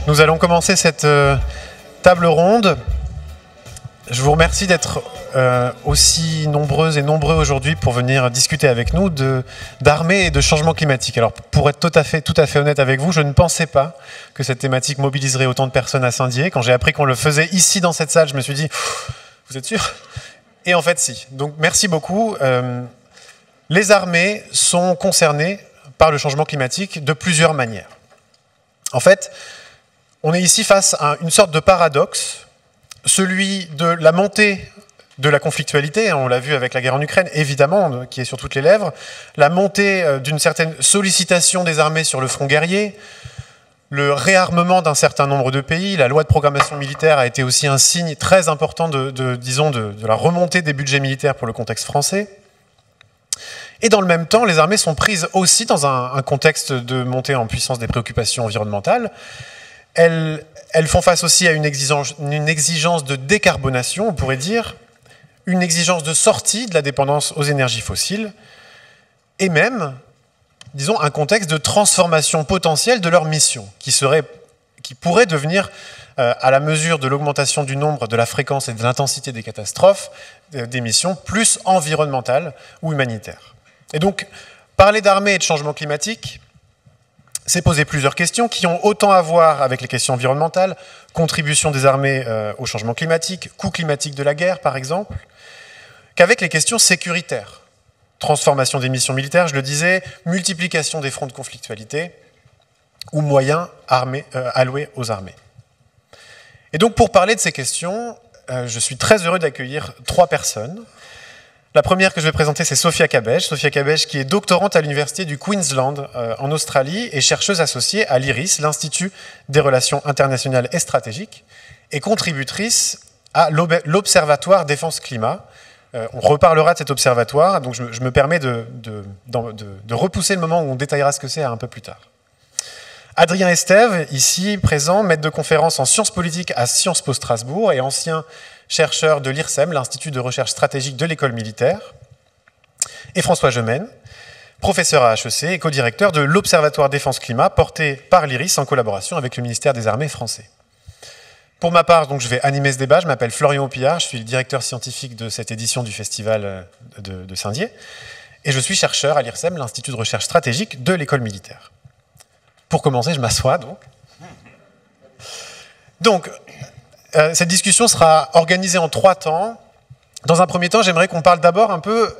Nous allons commencer cette table ronde. Je vous remercie d'être aussi nombreuses et nombreux aujourd'hui pour venir discuter avec nous d'armée et de changement climatique. Alors, pour être tout à fait honnête avec vous, je ne pensais pas que cette thématique mobiliserait autant de personnes à Saint-Dié. Quand j'ai appris qu'on le faisait ici dans cette salle, je me suis dit, vous êtes sûr? Et en fait, si. Donc, merci beaucoup. Les armées sont concernées par le changement climatique de plusieurs manières. En fait, on est ici face à une sorte de paradoxe, celui de la montée de la conflictualité, on l'a vu avec la guerre en Ukraine, évidemment, qui est sur toutes les lèvres, la montée d'une certaine sollicitation des armées sur le front guerrier, le réarmement d'un certain nombre de pays, la loi de programmation militaire a été aussi un signe très important de la remontée des budgets militaires pour le contexte français. Et dans le même temps, les armées sont prises aussi dans un contexte de montée en puissance des préoccupations environnementales. Elles font face aussi à une exigence de décarbonation, on pourrait dire, une exigence de sortie de la dépendance aux énergies fossiles, et même, disons, un contexte de transformation potentielle de leur mission, qui pourrait devenir, à la mesure de l'augmentation du nombre, de la fréquence et de l'intensité des catastrophes, des missions plus environnementales ou humanitaires. Et donc, parler d'armée et de changement climatique, c'est poser plusieurs questions qui ont autant à voir avec les questions environnementales, contribution des armées au changement climatique, coût climatique de la guerre par exemple, qu'avec les questions sécuritaires. Transformation des missions militaires, je le disais, multiplication des fronts de conflictualité ou moyens alloués aux armées. Et donc pour parler de ces questions, je suis très heureux d'accueillir 3 personnes. La première que je vais présenter, c'est Sophia Cabej. Sophia Cabej, qui est doctorante à l'université du Queensland en Australie et chercheuse associée à l'IRIS, l'Institut des relations internationales et stratégiques, et contributrice à l'Observatoire Défense-Climat. On reparlera de cet observatoire, donc je me permets de repousser le moment où on détaillera ce que c'est un peu plus tard. Adrien Estève, ici présent, maître de conférence en sciences politiques à Sciences Po Strasbourg et ancien chercheur de l'IRSEM, l'Institut de recherche stratégique de l'école militaire, et François Gemène, professeur à HEC et co-directeur de l'Observatoire Défense-Climat, porté par l'IRIS en collaboration avec le ministère des Armées français. Pour ma part, donc, je vais animer ce débat. Je m'appelle Florian Opillard, je suis le directeur scientifique de cette édition du Festival de Saint-Dié, et je suis chercheur à l'IRSEM, l'Institut de recherche stratégique de l'école militaire. Pour commencer, je m'assois donc. Cette discussion sera organisée en 3 temps. Dans un premier temps, j'aimerais qu'on parle d'abord un peu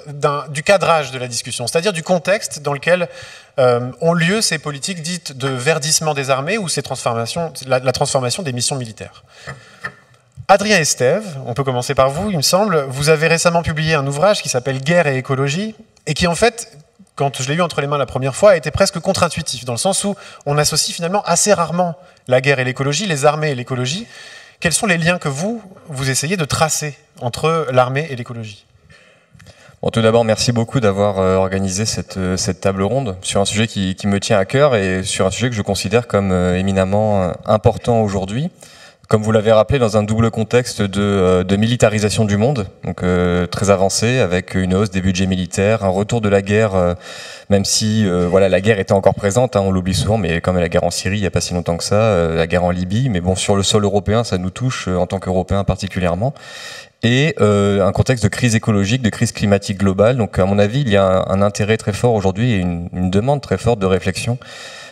du cadrage de la discussion, c'est-à-dire du contexte dans lequel ont lieu ces politiques dites de verdissement des armées ou ces transformations, la transformation des missions militaires. Adrien Estève, on peut commencer par vous, il me semble. Vous avez récemment publié un ouvrage qui s'appelle « Guerre et écologie » et qui, en fait, quand je l'ai eu entre les mains la première fois, a été presque contre-intuitif, dans le sens où on associe finalement assez rarement la guerre et l'écologie, les armées et l'écologie. Quels sont les liens que vous essayez de tracer entre l'armée et l'écologie? Bon, tout d'abord, merci beaucoup d'avoir organisé cette table ronde sur un sujet qui me tient à cœur et sur un sujet que je considère comme éminemment important aujourd'hui. Comme vous l'avez rappelé, dans un double contexte de militarisation du monde, donc très avancé, avec une hausse des budgets militaires, un retour de la guerre, même si voilà, la guerre était encore présente, hein, on l'oublie souvent, mais comme la guerre en Syrie il n'y a pas si longtemps que ça, la guerre en Libye, mais bon, sur le sol européen, ça nous touche en tant qu'Européens particulièrement. Et un contexte de crise écologique, de crise climatique globale. Donc à mon avis, il y a un intérêt très fort aujourd'hui et une demande très forte de réflexion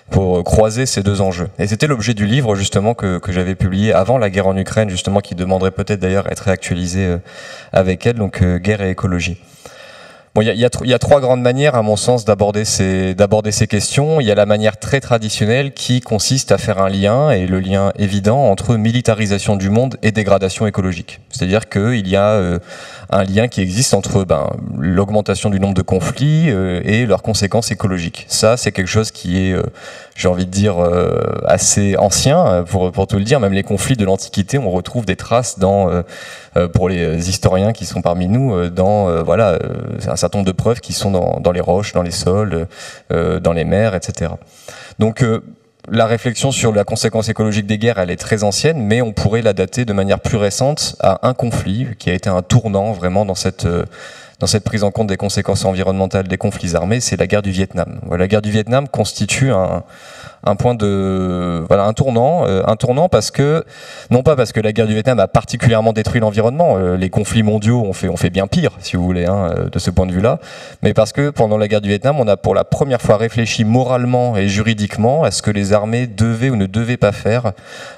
pour croiser ces 2 enjeux. Et c'était l'objet du livre justement que j'avais publié avant la guerre en Ukraine, justement, qui demanderait peut-être d'ailleurs à être réactualisé avec elle, donc Guerre et écologie. Bon, il y a 3 grandes manières, à mon sens, d'aborder ces questions. Il y a la manière très traditionnelle qui consiste à faire un lien, et le lien évident, entre militarisation du monde et dégradation écologique. C'est-à-dire qu'il y a un lien qui existe entre l'augmentation du nombre de conflits et leurs conséquences écologiques. Ça, c'est quelque chose qui est, j'ai envie de dire, assez ancien, pour tout le dire. Même les conflits de l'Antiquité, on retrouve des traces pour les historiens qui sont parmi nous, voilà, un certain nombre de preuves qui sont dans les roches, dans les sols, dans les mers, etc. Donc, la réflexion sur la conséquence écologique des guerres, elle est très ancienne, mais on pourrait la dater de manière plus récente à un conflit qui a été un tournant vraiment dans cette prise en compte des conséquences environnementales des conflits armés, c'est la guerre du Vietnam. La guerre du Vietnam constitue un tournant parce que non pas parce que la guerre du Vietnam a particulièrement détruit l'environnement, les conflits mondiaux ont fait bien pire, si vous voulez, de ce point de vue-là, mais parce que pendant la guerre du Vietnam, on a pour la première fois réfléchi moralement et juridiquement à ce que les armées devaient ou ne devaient pas faire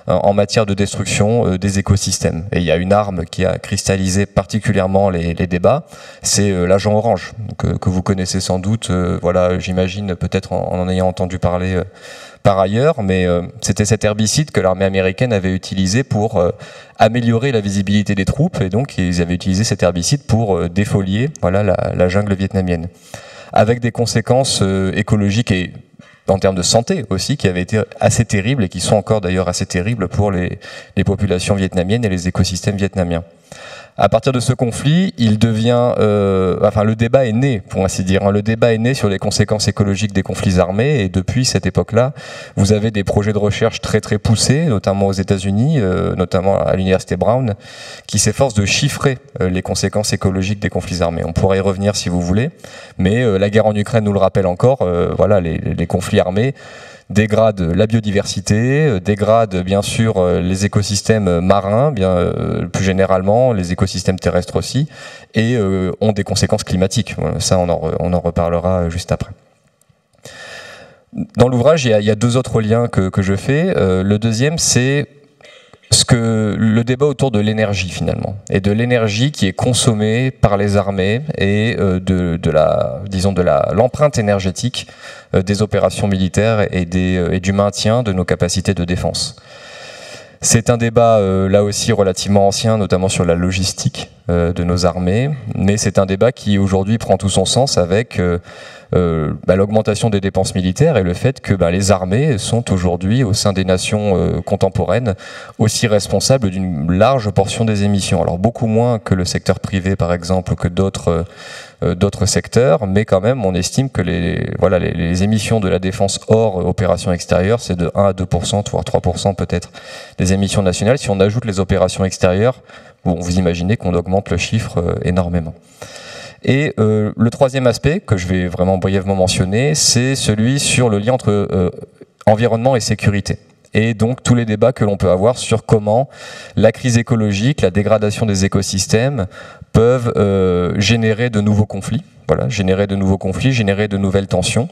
en matière de destruction des écosystèmes. Et il y a une arme qui a cristallisé particulièrement les débats, c'est l'agent orange, que vous connaissez sans doute, voilà, j'imagine peut-être en ayant entendu parler par ailleurs, mais c'était cet herbicide que l'armée américaine avait utilisé pour améliorer la visibilité des troupes, et donc ils avaient utilisé cet herbicide pour défolier voilà, la jungle vietnamienne, avec des conséquences écologiques et en termes de santé aussi, qui avaient été assez terribles et qui sont encore d'ailleurs assez terribles pour les populations vietnamiennes et les écosystèmes vietnamiens. À partir de ce conflit, le débat est né, pour ainsi dire. Le débat est né sur les conséquences écologiques des conflits armés, et depuis cette époque-là, vous avez des projets de recherche très très poussés, notamment aux États-Unis, notamment à l'université Brown, qui s'efforcent de chiffrer les conséquences écologiques des conflits armés. On pourrait y revenir si vous voulez, mais la guerre en Ukraine nous le rappelle encore. Voilà, les conflits armés dégrade la biodiversité, dégrade bien sûr les écosystèmes marins, plus généralement les écosystèmes terrestres aussi, et ont des conséquences climatiques. Voilà, ça, on en reparlera juste après. Dans l'ouvrage, il y a deux autres liens que je fais. Le deuxième, c'est le débat autour de l'énergie finalement, et de l'énergie qui est consommée par les armées et de l'empreinte énergétique des opérations militaires et du maintien de nos capacités de défense. C'est un débat là aussi relativement ancien, notamment sur la logistique de nos armées, mais c'est un débat qui aujourd'hui prend tout son sens avec l'augmentation des dépenses militaires et le fait que les armées sont aujourd'hui au sein des nations contemporaines aussi responsables d'une large portion des émissions. Alors beaucoup moins que le secteur privé par exemple, que d'autres secteurs, mais quand même on estime que les émissions de la défense hors opérations extérieures, c'est de 1 à 2%, voire 3% peut-être des émissions nationales. Si on ajoute les opérations extérieures, vous imaginez qu'on augmente le chiffre énormément. Et le troisième aspect, que je vais vraiment brièvement mentionner, c'est celui sur le lien entre environnement et sécurité. Et donc tous les débats que l'on peut avoir sur comment la crise écologique, la dégradation des écosystèmes peuvent générer de nouveaux conflits, générer de nouvelles tensions.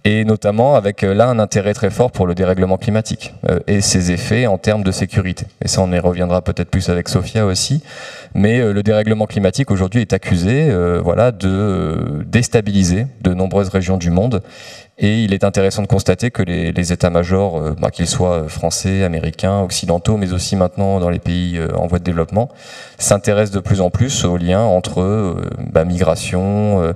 Et notamment avec là un intérêt très fort pour le dérèglement climatique et ses effets en termes de sécurité. Et ça, on y reviendra peut-être plus avec Sophia aussi. Mais le dérèglement climatique aujourd'hui est accusé de déstabiliser de nombreuses régions du monde. Et il est intéressant de constater que les états-majors, qu'ils soient français, américains, occidentaux, mais aussi maintenant dans les pays en voie de développement, s'intéressent de plus en plus aux liens entre migration,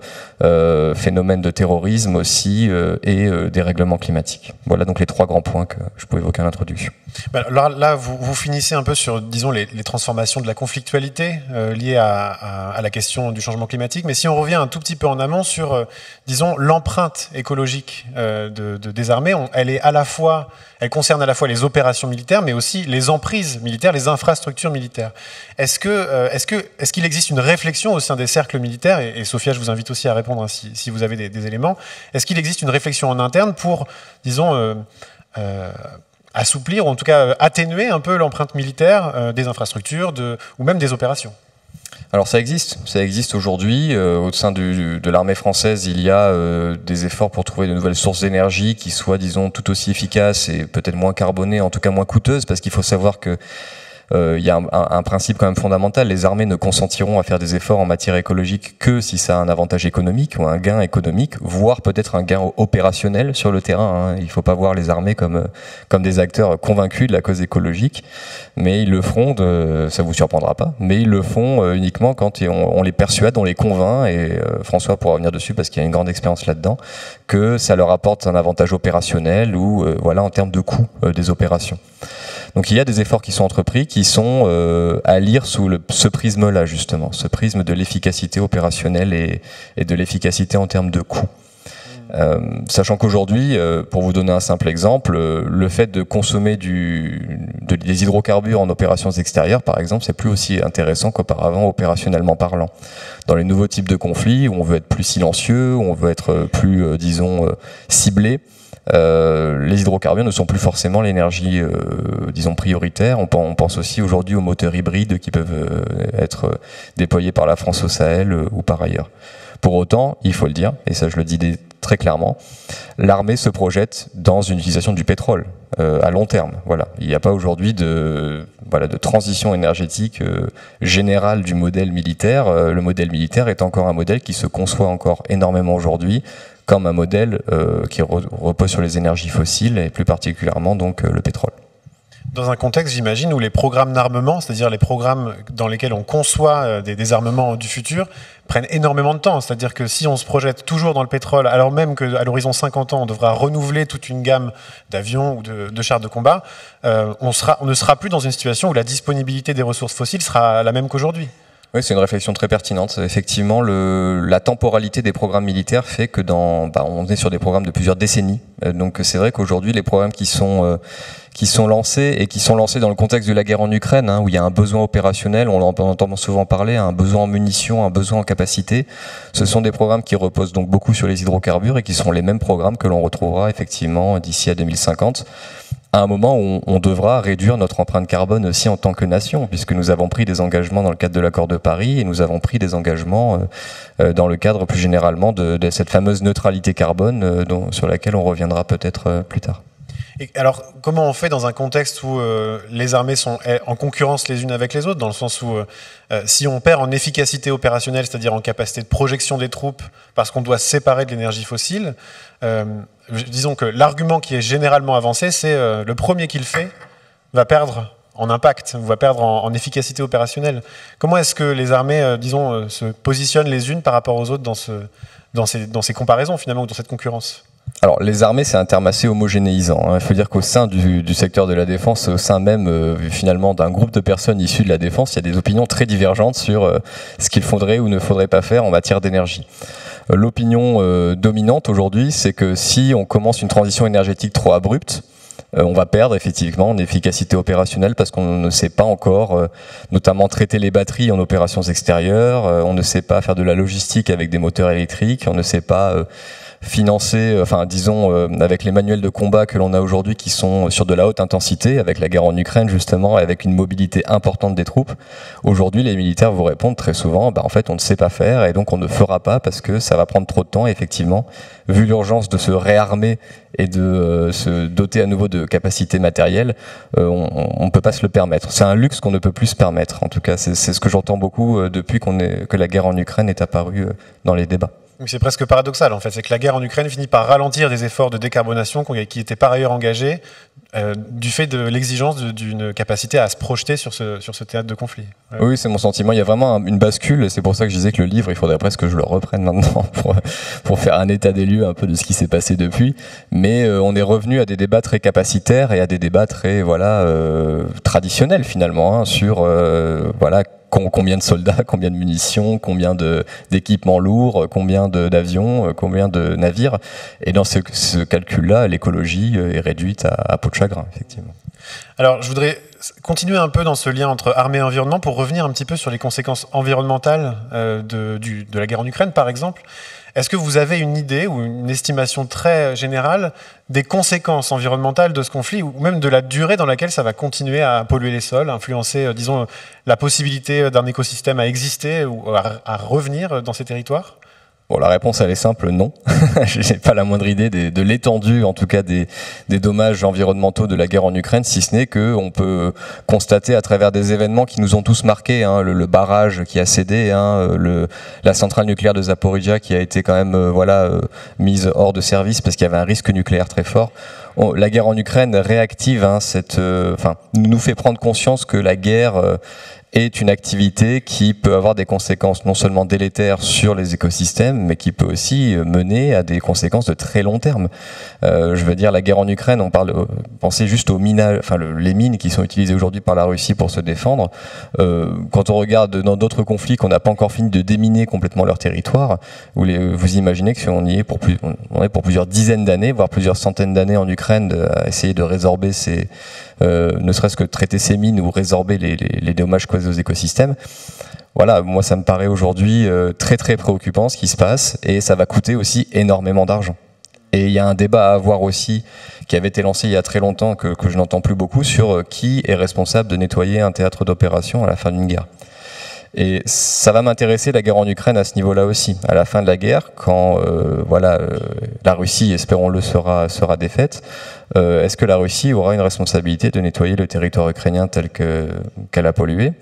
phénomènes de terrorisme aussi, et dérèglement climatique. Voilà donc les trois grands points que je peux évoquer en introduction. Alors là, vous finissez un peu sur, disons, les transformations de la conflictualité liées à la question du changement climatique. Mais si on revient un tout petit peu en amont sur, disons, l'empreinte écologique des armées, elle concerne à la fois les opérations militaires, mais aussi les emprises militaires, les infrastructures militaires. Est-ce qu'il existe une réflexion au sein des cercles militaires, et Sophia, je vous invite aussi à répondre si vous avez des éléments, est-ce qu'il existe une réflexion en interne pour, disons, assouplir, ou en tout cas atténuer un peu l'empreinte militaire des infrastructures ou même des opérations? Alors ça existe aujourd'hui. Au sein de l'armée française, il y a des efforts pour trouver de nouvelles sources d'énergie qui soient, disons, tout aussi efficaces et peut-être moins carbonées, en tout cas moins coûteuses, parce qu'il faut savoir que il y a un principe quand même fondamental. Les armées ne consentiront à faire des efforts en matière écologique que si ça a un avantage économique ou un gain économique, voire peut-être un gain opérationnel sur le terrain. Il ne faut pas voir les armées comme des acteurs convaincus de la cause écologique, mais ils le feront, ça vous surprendra pas, mais ils le font uniquement quand on les persuade, on les convainc, et François pourra revenir dessus parce qu'il y a une grande expérience là-dedans, que ça leur apporte un avantage opérationnel ou en termes de coût des opérations. Donc il y a des efforts qui sont entrepris, qui sont à lire sous ce prisme-là justement, ce prisme de l'efficacité opérationnelle et de l'efficacité en termes de coût. Sachant qu'aujourd'hui, pour vous donner un simple exemple, le fait de consommer des hydrocarbures en opérations extérieures, par exemple, c'est plus aussi intéressant qu'auparavant opérationnellement parlant. Dans les nouveaux types de conflits, où on veut être plus silencieux, où on veut être plus, ciblé, Les hydrocarbures ne sont plus forcément l'énergie, disons, prioritaire. On pense aussi aujourd'hui aux moteurs hybrides qui peuvent être déployés par la France au Sahel ou par ailleurs. Pour autant, il faut le dire, et ça je le dis très clairement, l'armée se projette dans une utilisation du pétrole à long terme. Voilà. Il n'y a pas aujourd'hui de transition énergétique générale du modèle militaire. Le modèle militaire est encore un modèle qui se conçoit encore énormément aujourd'hui comme un modèle qui repose sur les énergies fossiles et plus particulièrement donc le pétrole. Dans un contexte, j'imagine, où les programmes d'armement, c'est-à-dire les programmes dans lesquels on conçoit des armements du futur, prennent énormément de temps. C'est-à-dire que si on se projette toujours dans le pétrole, alors même qu'à l'horizon 50 ans, on devra renouveler toute une gamme d'avions ou de chars de combat, on ne sera plus dans une situation où la disponibilité des ressources fossiles sera la même qu'aujourd'hui. Oui, c'est une réflexion très pertinente. Effectivement, la temporalité des programmes militaires fait que on est sur des programmes de plusieurs décennies. Donc c'est vrai qu'aujourd'hui, les programmes qui sont lancés et qui sont lancés dans le contexte de la guerre en Ukraine, où il y a un besoin opérationnel, on entend souvent parler, un besoin en munitions, un besoin en capacité. Ce sont des programmes qui reposent donc beaucoup sur les hydrocarbures et qui sont les mêmes programmes que l'on retrouvera effectivement d'ici à 2050. À un moment où on devra réduire notre empreinte carbone aussi en tant que nation, puisque nous avons pris des engagements dans le cadre de l'accord de Paris et nous avons pris des engagements dans le cadre plus généralement de cette fameuse neutralité carbone sur laquelle on reviendra peut-être plus tard. Et alors, comment on fait dans un contexte où les armées sont en concurrence les unes avec les autres, dans le sens où si on perd en efficacité opérationnelle, c'est-à-dire en capacité de projection des troupes, parce qu'on doit se séparer de l'énergie fossile, disons que l'argument qui est généralement avancé, c'est le premier qui le fait va perdre en impact, va perdre en efficacité opérationnelle. Comment est-ce que les armées, se positionnent les unes par rapport aux autres dans ces comparaisons, finalement, ou dans cette concurrence ? Alors, les armées, c'est un terme assez homogénéisant. Il faut dire qu'au sein du secteur de la défense, au sein même, finalement, d'un groupe de personnes issues de la défense, il y a des opinions très divergentes sur ce qu'il faudrait ou ne faudrait pas faire en matière d'énergie. L'opinion dominante aujourd'hui, c'est que si on commence une transition énergétique trop abrupte, on va perdre effectivement en efficacité opérationnelle parce qu'on ne sait pas encore, notamment traiter les batteries en opérations extérieures, on ne sait pas faire de la logistique avec des moteurs électriques, on ne sait pas financer, avec les manuels de combat que l'on a aujourd'hui qui sont sur de la haute intensité, avec la guerre en Ukraine justement, avec une mobilité importante des troupes. Aujourd'hui, les militaires vous répondent très souvent, en fait, on ne sait pas faire et donc on ne fera pas parce que ça va prendre trop de temps. Et effectivement, vu l'urgence de se réarmer et de se doter à nouveau de capacités matérielles, on ne peut pas se le permettre. C'est un luxe qu'on ne peut plus se permettre. En tout cas, c'est ce que j'entends beaucoup depuis que la guerre en Ukraine est apparue dans les débats. C'est presque paradoxal en fait, c'est que la guerre en Ukraine finit par ralentir des efforts de décarbonation qui étaient par ailleurs engagés du fait de l'exigence d'une capacité à se projeter sur ce théâtre de conflit. Ouais. Oui, c'est mon sentiment. Il y a vraiment une bascule. C'est pour ça que je disais que le livre, il faudrait presque que je le reprenne maintenant pour faire un état des lieux un peu de ce qui s'est passé depuis. Mais on est revenu à des débats très capacitaires et à des débats très traditionnels finalement sur combien de soldats, combien de munitions, combien d'équipements lourds, combien d'avions, combien de navires. Et dans ce calcul-là, l'écologie est réduite à peau de chagrin, effectivement. Alors, je voudrais continuer un peu dans ce lien entre armée et environnement pour revenir un petit peu sur les conséquences environnementales de la guerre en Ukraine, par exemple. Est-ce que vous avez une idée ou une estimation très générale des conséquences environnementales de ce conflit ou même de la durée dans laquelle ça va continuer à polluer les sols, influencer, la possibilité d'un écosystème à exister ou à revenir dans ces territoires ? Bon, la réponse, elle est simple, non. Je n'ai pas la moindre idée de l'étendue, en tout cas, des dommages environnementaux de la guerre en Ukraine, si ce n'est qu'on peut constater à travers des événements qui nous ont tous marqués, le barrage qui a cédé, la centrale nucléaire de Zaporijia qui a été quand même mise hors de service parce qu'il y avait un risque nucléaire très fort. La guerre en Ukraine réactive nous fait prendre conscience que la guerre est une activité qui peut avoir des conséquences non seulement délétères sur les écosystèmes, mais qui peut aussi mener à des conséquences de très long terme. Je veux dire, la guerre en Ukraine, pensez juste aux minage, les mines qui sont utilisées aujourd'hui par la Russie pour se défendre. Quand on regarde dans d'autres conflits qu'on n'a pas encore fini de déminer complètement leur territoire, vous imaginez que si on est pour plusieurs dizaines d'années, voire plusieurs centaines d'années en Ukraine, à essayer de résorber ne serait-ce que traiter ces mines ou résorber les dommages causés aux écosystèmes. Voilà, moi ça me paraît aujourd'hui très très préoccupant ce qui se passe et ça va coûter aussi énormément d'argent. Et il y a un débat à avoir aussi, qui avait été lancé il y a très longtemps, que je n'entends plus beaucoup, sur qui est responsable de nettoyer un théâtre d'opération à la fin d'une guerre. Et ça va m'intéresser, la guerre en Ukraine, à ce niveau-là aussi. À la fin de la guerre, quand la Russie, espérons-le, sera défaite, est-ce que la Russie aura une responsabilité de nettoyer le territoire ukrainien tel qu'elle a pollué?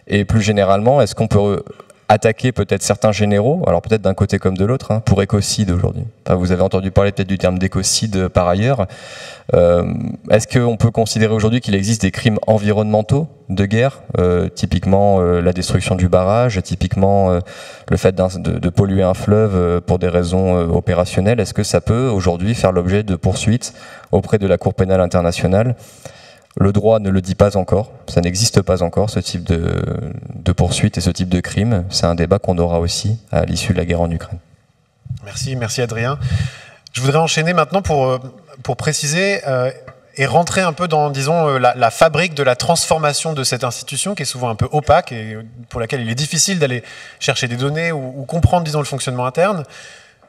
Et plus généralement, est-ce qu'on peut attaquer peut-être certains généraux, alors peut-être d'un côté comme de l'autre, pour écocide aujourd'hui? Enfin, vous avez entendu parler peut-être du terme d'écocide par ailleurs. Est-ce qu'on peut considérer aujourd'hui qu'il existe des crimes environnementaux de guerre, typiquement la destruction du barrage, typiquement le fait de polluer un fleuve pour des raisons opérationnelles? Est-ce que ça peut aujourd'hui faire l'objet de poursuites auprès de la Cour pénale internationale? Le droit ne le dit pas encore, ça n'existe pas encore, ce type de poursuite et ce type de crime. C'est un débat qu'on aura aussi à l'issue de la guerre en Ukraine. Merci Adrien. Je voudrais enchaîner maintenant pour préciser et rentrer un peu dans, disons, la fabrique de la transformation de cette institution qui est souvent un peu opaque et pour laquelle il est difficile d'aller chercher des données ou comprendre, disons, le fonctionnement interne.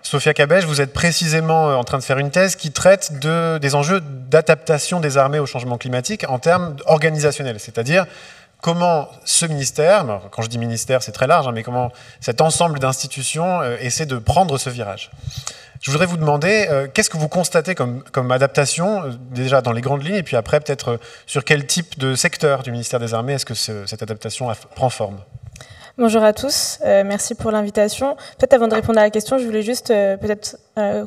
Sophia Cabej, vous êtes précisément en train de faire une thèse qui traite des enjeux d'adaptation des armées au changement climatique en termes organisationnels, c'est-à-dire comment ce ministère, quand je dis ministère c'est très large, mais comment cet ensemble d'institutions essaie de prendre ce virage. Je voudrais vous demander, qu'est-ce que vous constatez comme adaptation, déjà dans les grandes lignes, et puis après peut-être sur quel type de secteur du ministère des Armées est-ce que cette adaptation prend forme ? Bonjour à tous, merci pour l'invitation. Peut-être avant de répondre à la question, je voulais juste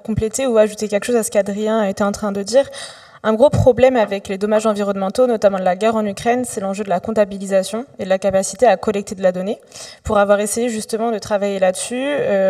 compléter ou ajouter quelque chose à ce qu'Adrien était en train de dire. Un gros problème avec les dommages environnementaux, notamment de la guerre en Ukraine, c'est l'enjeu de la comptabilisation et de la capacité à collecter de la donnée. Pour avoir essayé justement de travailler là-dessus,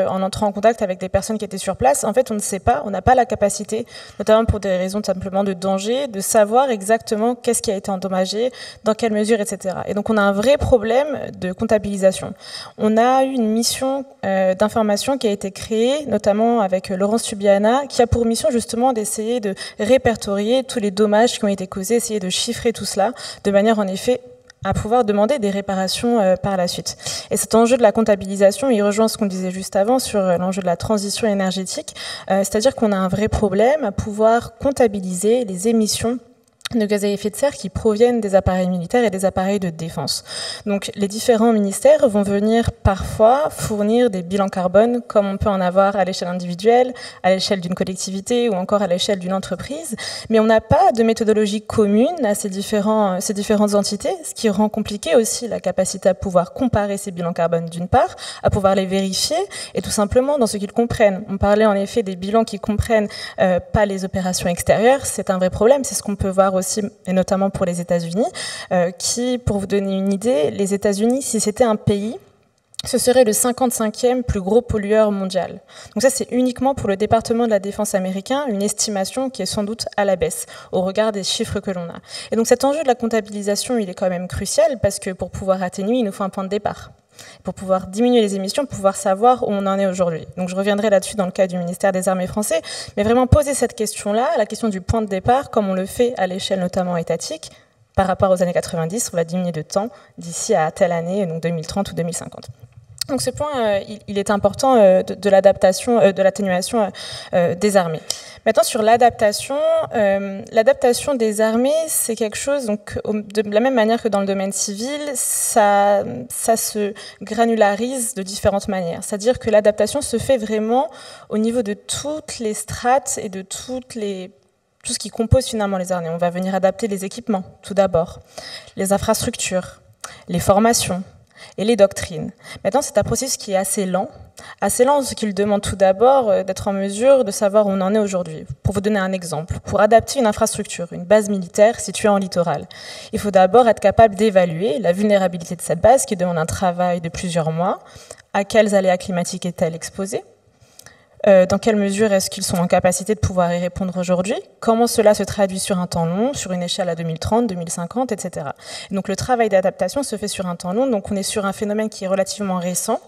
en entrant en contact avec des personnes qui étaient sur place, en fait, on ne sait pas, on n'a pas la capacité, notamment pour des raisons simplement de danger, de savoir exactement qu'est-ce qui a été endommagé, dans quelle mesure, etc. Et donc, on a un vrai problème de comptabilisation. On a eu une mission d'information qui a été créée, notamment avec Laurence Tubiana, qui a pour mission justement d'essayer de répertorier tous les dommages qui ont été causés, essayer de chiffrer tout cela, de manière en effet à pouvoir demander des réparations par la suite. Et cet enjeu de la comptabilisation, il rejoint ce qu'on disait juste avant sur l'enjeu de la transition énergétique, c'est-à-dire qu'on a un vrai problème à pouvoir comptabiliser les émissions de gaz à effet de serre qui proviennent des appareils militaires et des appareils de défense. Donc les différents ministères vont venir parfois fournir des bilans carbone comme on peut en avoir à l'échelle individuelle, à l'échelle d'une collectivité ou encore à l'échelle d'une entreprise, mais on n'a pas de méthodologie commune à ces différentes entités, ce qui rend compliqué aussi la capacité à pouvoir comparer ces bilans carbone d'une part, à pouvoir les vérifier et tout simplement dans ce qu'ils comprennent. On parlait en effet des bilans qui comprennent pas les opérations extérieures, c'est un vrai problème, c'est ce qu'on peut voir aussi, et notamment pour les États-Unis, qui, pour vous donner une idée, les États-Unis, si c'était un pays, ce serait le 55e plus gros pollueur mondial. Donc ça, c'est uniquement pour le département de la défense américain, une estimation qui est sans doute à la baisse, au regard des chiffres que l'on a. Et donc cet enjeu de la comptabilisation, il est quand même crucial, parce que pour pouvoir atténuer, il nous faut un point de départ. Pour pouvoir diminuer les émissions, pour pouvoir savoir où on en est aujourd'hui. Donc je reviendrai là-dessus dans le cas du ministère des Armées français, mais vraiment poser cette question-là, la question du point de départ, comme on le fait à l'échelle notamment étatique, par rapport aux années 90, on va diminuer de temps d'ici à telle année, donc 2030 ou 2050. Donc ce point, il est important de l'adaptation, de l'atténuation des armées. Maintenant, sur l'adaptation des armées, c'est quelque chose, donc, de la même manière que dans le domaine civil, ça se granularise de différentes manières. C'est-à-dire que l'adaptation se fait vraiment au niveau de toutes les strates et de tout ce qui compose finalement les armées. On va venir adapter les équipements, tout d'abord, les infrastructures, les formations, et les doctrines. Maintenant, c'est un processus qui est assez lent, ce qui demande tout d'abord d'être en mesure de savoir où on en est aujourd'hui. Pour vous donner un exemple, pour adapter une infrastructure, une base militaire située en littoral, il faut d'abord être capable d'évaluer la vulnérabilité de cette base qui demande un travail de plusieurs mois, à quels aléas climatiques est-elle exposée, dans quelle mesure est-ce qu'ils sont en capacité de pouvoir y répondre aujourd'hui, comment cela se traduit sur un temps long, sur une échelle à 2030, 2050, etc. Et donc le travail d'adaptation se fait sur un temps long, donc on est sur un phénomène qui est relativement récent.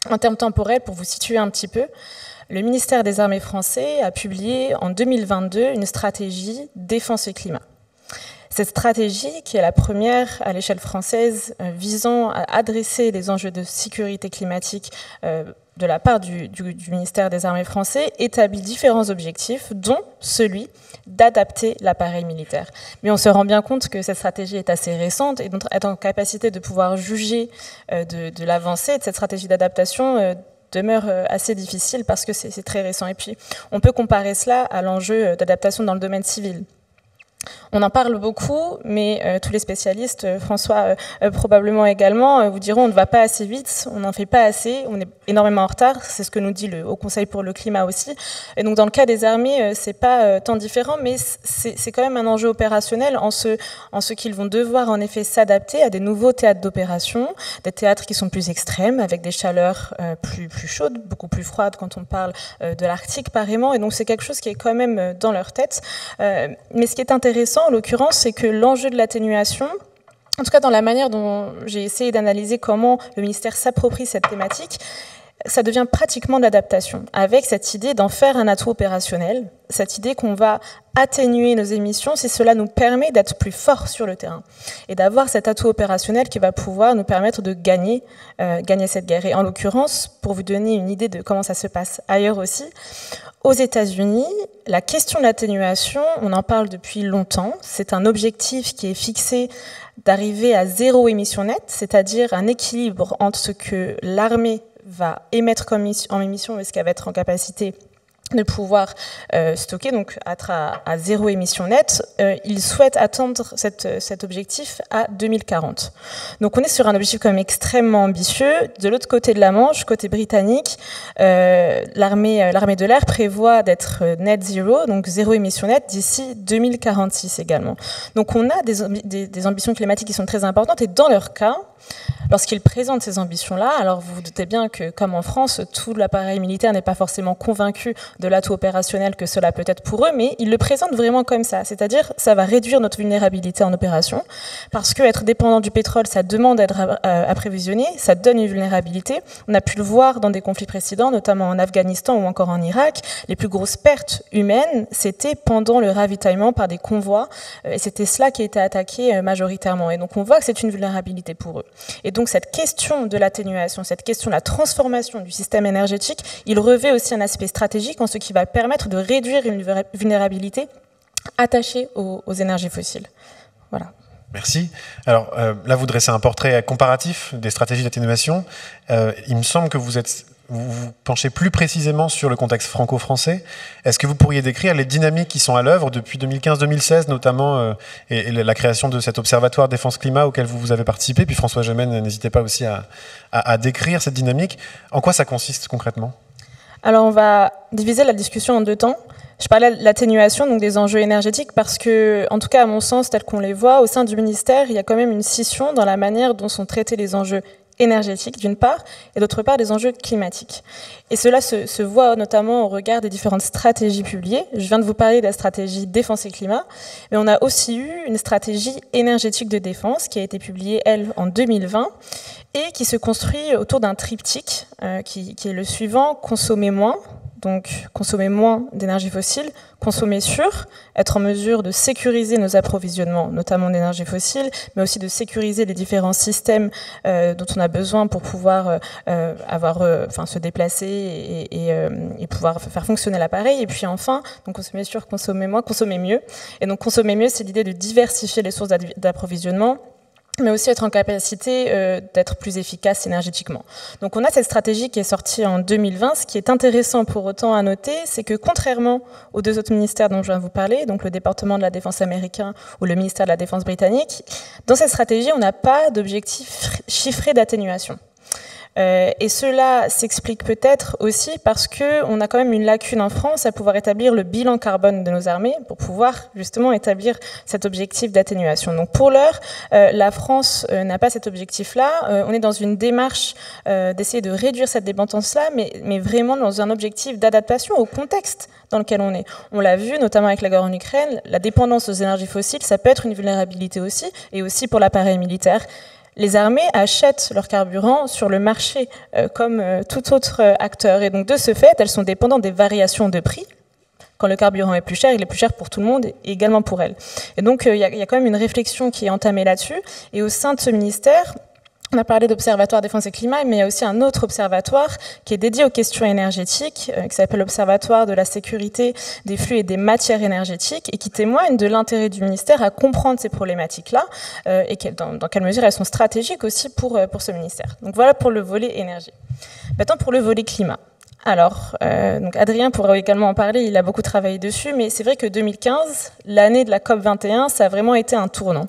En termes temporels, pour vous situer un petit peu, le ministère des Armées français a publié en 2022 une stratégie défense et climat. Cette stratégie, qui est la première à l'échelle française visant à adresser les enjeux de sécurité climatique de la part du ministère des Armées français, établit différents objectifs, dont celui d'adapter l'appareil militaire. Mais on se rend bien compte que cette stratégie est assez récente et donc être en capacité de pouvoir juger de l'avancée de cette stratégie d'adaptation demeure assez difficile parce que c'est très récent. Et puis, on peut comparer cela à l'enjeu d'adaptation dans le domaine civil. On en parle beaucoup, mais tous les spécialistes, François probablement également, vous diront on ne va pas assez vite, on n'en fait pas assez, on est énormément en retard. C'est ce que nous dit le Haut Conseil pour le climat aussi. Et donc dans le cas des armées, c'est pas tant différent, mais c'est quand même un enjeu opérationnel en ce qu'ils vont devoir en effet s'adapter à des nouveaux théâtres d'opération, des théâtres qui sont plus extrêmes, avec des chaleurs plus chaudes, beaucoup plus froides quand on parle de l'Arctique pareillement. Et donc c'est quelque chose qui est quand même dans leur tête. Mais ce qui est intéressant en l'occurrence, c'est que l'enjeu de l'atténuation, en tout cas dans la manière dont j'ai essayé d'analyser comment le ministère s'approprie cette thématique, ça devient pratiquement de l'adaptation, avec cette idée d'en faire un atout opérationnel, cette idée qu'on va atténuer nos émissions si cela nous permet d'être plus forts sur le terrain et d'avoir cet atout opérationnel qui va pouvoir nous permettre de gagner cette guerre. Et en l'occurrence, pour vous donner une idée de comment ça se passe ailleurs aussi, aux États-Unis, la question de l'atténuation, on en parle depuis longtemps. C'est un objectif qui est fixé d'arriver à 0 émission nette, c'est-à-dire un équilibre entre ce que l'armée va émettre en émission et ce qu'elle va être en capacité de pouvoir stocker, donc être à 0 émission nette. Ils souhaitent atteindre cet objectif à 2040. Donc on est sur un objectif quand même extrêmement ambitieux. De l'autre côté de la Manche, côté britannique, l'armée de l'air prévoit d'être net zero, donc 0 émission nette d'ici 2046 également. Donc on a des ambitions climatiques qui sont très importantes et dans leur cas, lorsqu'ils présentent ces ambitions-là, alors vous vous doutez bien que, comme en France, tout l'appareil militaire n'est pas forcément convaincu de l'atout opérationnel que cela peut être pour eux, mais ils le présentent vraiment comme ça. C'est-à-dire, ça va réduire notre vulnérabilité en opération, parce que être dépendant du pétrole, ça demande d'être apprévisionné, ça donne une vulnérabilité. On a pu le voir dans des conflits précédents, notamment en Afghanistan ou encore en Irak. Les plus grosses pertes humaines, c'était pendant le ravitaillement par des convois, et c'était cela qui était attaqué majoritairement. Et donc on voit que c'est une vulnérabilité pour eux. Et donc cette question de l'atténuation, cette question de la transformation du système énergétique, il revêt aussi un aspect stratégique en ce qui va permettre de réduire une vulnérabilité attachée aux énergies fossiles. Voilà. Merci. Alors là, vous dressez un portrait comparatif des stratégies d'atténuation. Il me semble que vous vous penchez plus précisément sur le contexte franco-français. Est-ce que vous pourriez décrire les dynamiques qui sont à l'œuvre depuis 2015-2016, notamment, et la création de cet observatoire défense-climat auquel vous avez participé, puis François Gemène, n'hésitez pas aussi à décrire cette dynamique. En quoi ça consiste concrètement ? Alors on va diviser la discussion en 2 temps. Je parlais de l'atténuation, donc des enjeux énergétiques, parce que, en tout cas à mon sens, tel qu'on les voit, au sein du ministère, il y a quand même une scission dans la manière dont sont traités les enjeux énergétiques d'une part, et d'autre part des enjeux climatiques. Et cela se voit notamment au regard des différentes stratégies publiées. Je viens de vous parler de la stratégie défense et climat, mais on a aussi eu une stratégie énergétique de défense qui a été publiée, elle, en 2020, et qui se construit autour d'un triptyque qui est le suivant: consommer moins, donc consommer moins d'énergie fossile, consommer sûr, être en mesure de sécuriser nos approvisionnements, notamment d'énergie fossile, mais aussi de sécuriser les différents systèmes dont on a besoin pour pouvoir se déplacer et pouvoir faire fonctionner l'appareil. Et puis enfin, donc consommer sûr, consommer moins, consommer mieux. Et donc consommer mieux, c'est l'idée de diversifier les sources d'approvisionnement, mais aussi être en capacité d'être plus efficace énergétiquement. Donc on a cette stratégie qui est sortie en 2020. Ce qui est intéressant pour autant à noter, c'est que contrairement aux 2 autres ministères dont je viens de vous parler, donc le département de la défense américain ou le ministère de la défense britannique, dans cette stratégie, on n'a pas d'objectif chiffré d'atténuation. Et cela s'explique peut-être aussi parce qu'on a quand même une lacune en France à pouvoir établir le bilan carbone de nos armées pour pouvoir justement établir cet objectif d'atténuation. Donc pour l'heure, la France n'a pas cet objectif-là. On est dans une démarche d'essayer de réduire cette dépendance-là, mais vraiment dans un objectif d'adaptation au contexte dans lequel on est. On l'a vu notamment avec la guerre en Ukraine, la dépendance aux énergies fossiles, ça peut être une vulnérabilité aussi, et aussi pour l'appareil militaire. Les armées achètent leur carburant sur le marché comme tout autre acteur. Et donc de ce fait, elles sont dépendantes des variations de prix. Quand le carburant est plus cher, il est plus cher pour tout le monde et également pour elles. Et donc il y a quand même une réflexion qui est entamée là-dessus. Et au sein de ce ministère, On a parlé d'Observatoire Défense et Climat, mais il y a aussi un autre observatoire qui est dédié aux questions énergétiques, qui s'appelle l'Observatoire de la sécurité des flux et des matières énergétiques, et qui témoigne de l'intérêt du ministère à comprendre ces problématiques-là, et dans quelle mesure elles sont stratégiques aussi pour ce ministère. Donc voilà pour le volet énergie. Maintenant pour le volet climat. Alors, donc Adrien pourrait également en parler, il a beaucoup travaillé dessus, mais c'est vrai que 2015, l'année de la COP21, ça a vraiment été un tournant.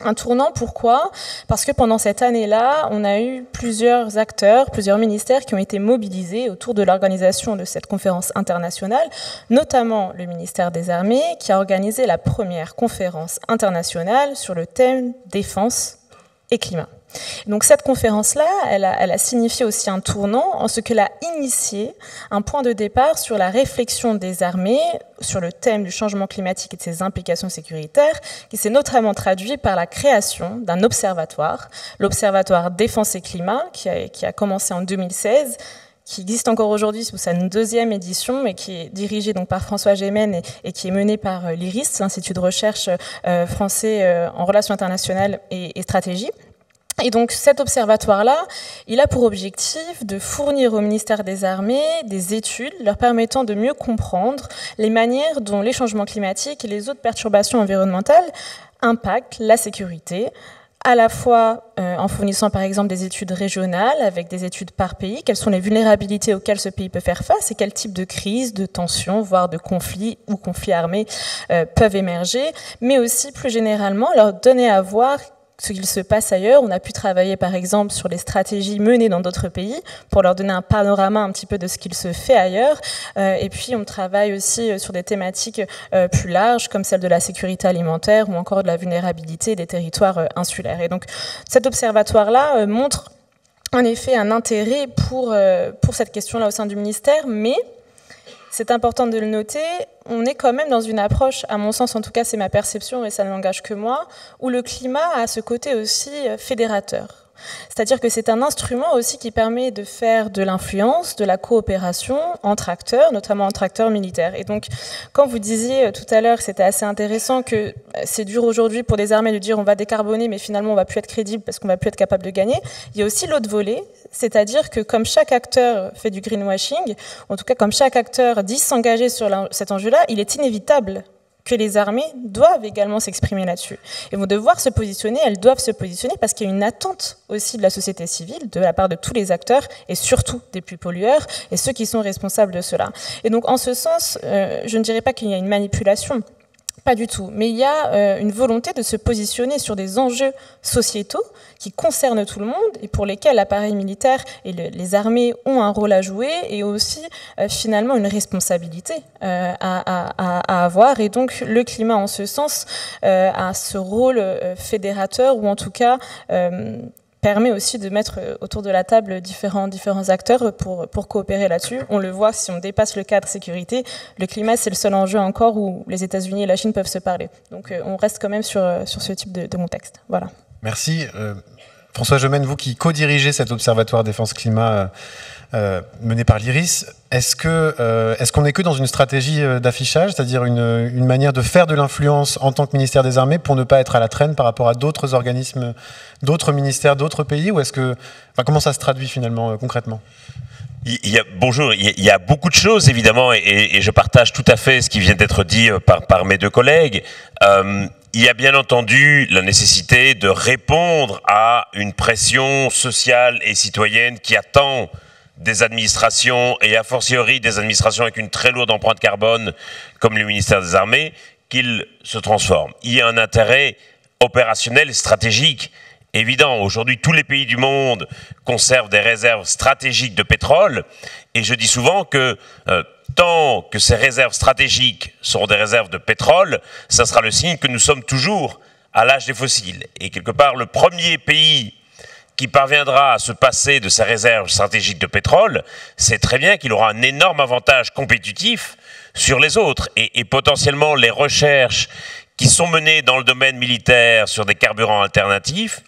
Un tournant, pourquoi? Parce que pendant cette année-là, on a eu plusieurs acteurs, plusieurs ministères qui ont été mobilisés autour de l'organisation de cette conférence internationale, notamment le ministère des Armées, qui a organisé la première conférence internationale sur le thème défense et climat. Donc cette conférence-là, elle a signifié aussi un tournant en ce qu'elle a initié un point de départ sur la réflexion des armées sur le thème du changement climatique et de ses implications sécuritaires, qui s'est notamment traduit par la création d'un observatoire, l'Observatoire Défense et Climat, qui a commencé en 2016, qui existe encore aujourd'hui sous sa deuxième édition, mais qui est dirigée donc par François Gémen et qui est menée par l'IRIS, l'Institut de recherche français en relations internationales et stratégie. Et donc cet observatoire-là, il a pour objectif de fournir au ministère des Armées des études leur permettant de mieux comprendre les manières dont les changements climatiques et les autres perturbations environnementales impactent la sécurité, à la fois en fournissant par exemple des études régionales avec des études par pays, quelles sont les vulnérabilités auxquelles ce pays peut faire face et quel type de crise, de tensions, voire de conflits ou conflits armés peuvent émerger, mais aussi plus généralement leur donner à voir ce qu'il se passe ailleurs. On a pu travailler par exemple sur les stratégies menées dans d'autres pays pour leur donner un panorama un petit peu de ce qu'il se fait ailleurs. Et puis on travaille aussi sur des thématiques plus larges comme celle de la sécurité alimentaire ou encore de la vulnérabilité des territoires insulaires. Et donc cet observatoire-là montre en effet un intérêt pour cette question-là au sein du ministère, mais c'est important de le noter, on est quand même dans une approche, à mon sens en tout cas c'est ma perception et ça n'engage que moi, où le climat a ce côté aussi fédérateur. C'est-à-dire que c'est un instrument aussi qui permet de faire de l'influence, de la coopération entre acteurs, notamment entre acteurs militaires. Et donc, quand vous disiez tout à l'heure que c'était assez intéressant, que c'est dur aujourd'hui pour des armées de dire on va décarboner, mais finalement on va plus être crédible parce qu'on va plus être capable de gagner, il y a aussi l'autre volet, c'est-à-dire que comme chaque acteur fait du greenwashing, en tout cas comme chaque acteur dit s'engager sur cet enjeu-là, il est inévitable que les armées doivent également s'exprimer là-dessus. Elles vont devoir se positionner, elles doivent se positionner parce qu'il y a une attente aussi de la société civile, de la part de tous les acteurs et surtout des plus pollueurs et ceux qui sont responsables de cela. Et donc en ce sens, je ne dirais pas qu'il y a une manipulation, pas du tout, mais il y a une volonté de se positionner sur des enjeux sociétaux qui concernent tout le monde et pour lesquels l'appareil militaire et les armées ont un rôle à jouer et aussi finalement une responsabilité à avoir. Et donc le climat en ce sens a ce rôle fédérateur ou en tout cas permet aussi de mettre autour de la table différents acteurs pour coopérer là-dessus. On le voit, si on dépasse le cadre sécurité, le climat, c'est le seul enjeu encore où les États-Unis et la Chine peuvent se parler. Donc on reste quand même sur ce type de contexte. Voilà. Merci. François Gemène, vous qui co-dirigez cet observatoire défense-climat mené par l'IRIS, est-ce qu'on n'est que dans une stratégie d'affichage, c'est-à-dire une manière de faire de l'influence en tant que ministère des Armées pour ne pas être à la traîne par rapport à d'autres organismes, d'autres ministères, d'autres pays, ou comment ça se traduit finalement concrètement ? Bonjour, il y a beaucoup de choses évidemment et je partage tout à fait ce qui vient d'être dit par mes deux collègues. Il y a bien entendu la nécessité de répondre à une pression sociale et citoyenne qui attend des administrations, et a fortiori des administrations avec une très lourde empreinte carbone, comme le ministère des Armées, qu'ils se transforment. Il y a un intérêt opérationnel et stratégique évident. Aujourd'hui, tous les pays du monde conservent des réserves stratégiques de pétrole, et je dis souvent que tant que ces réserves stratégiques seront des réserves de pétrole, ça sera le signe que nous sommes toujours à l'âge des fossiles. Et quelque part, le premier pays qui parviendra à se passer de ses réserves stratégiques de pétrole, c'est très bien qu'il aura un énorme avantage compétitif sur les autres. Et potentiellement, les recherches qui sont menées dans le domaine militaire sur des carburants alternatifs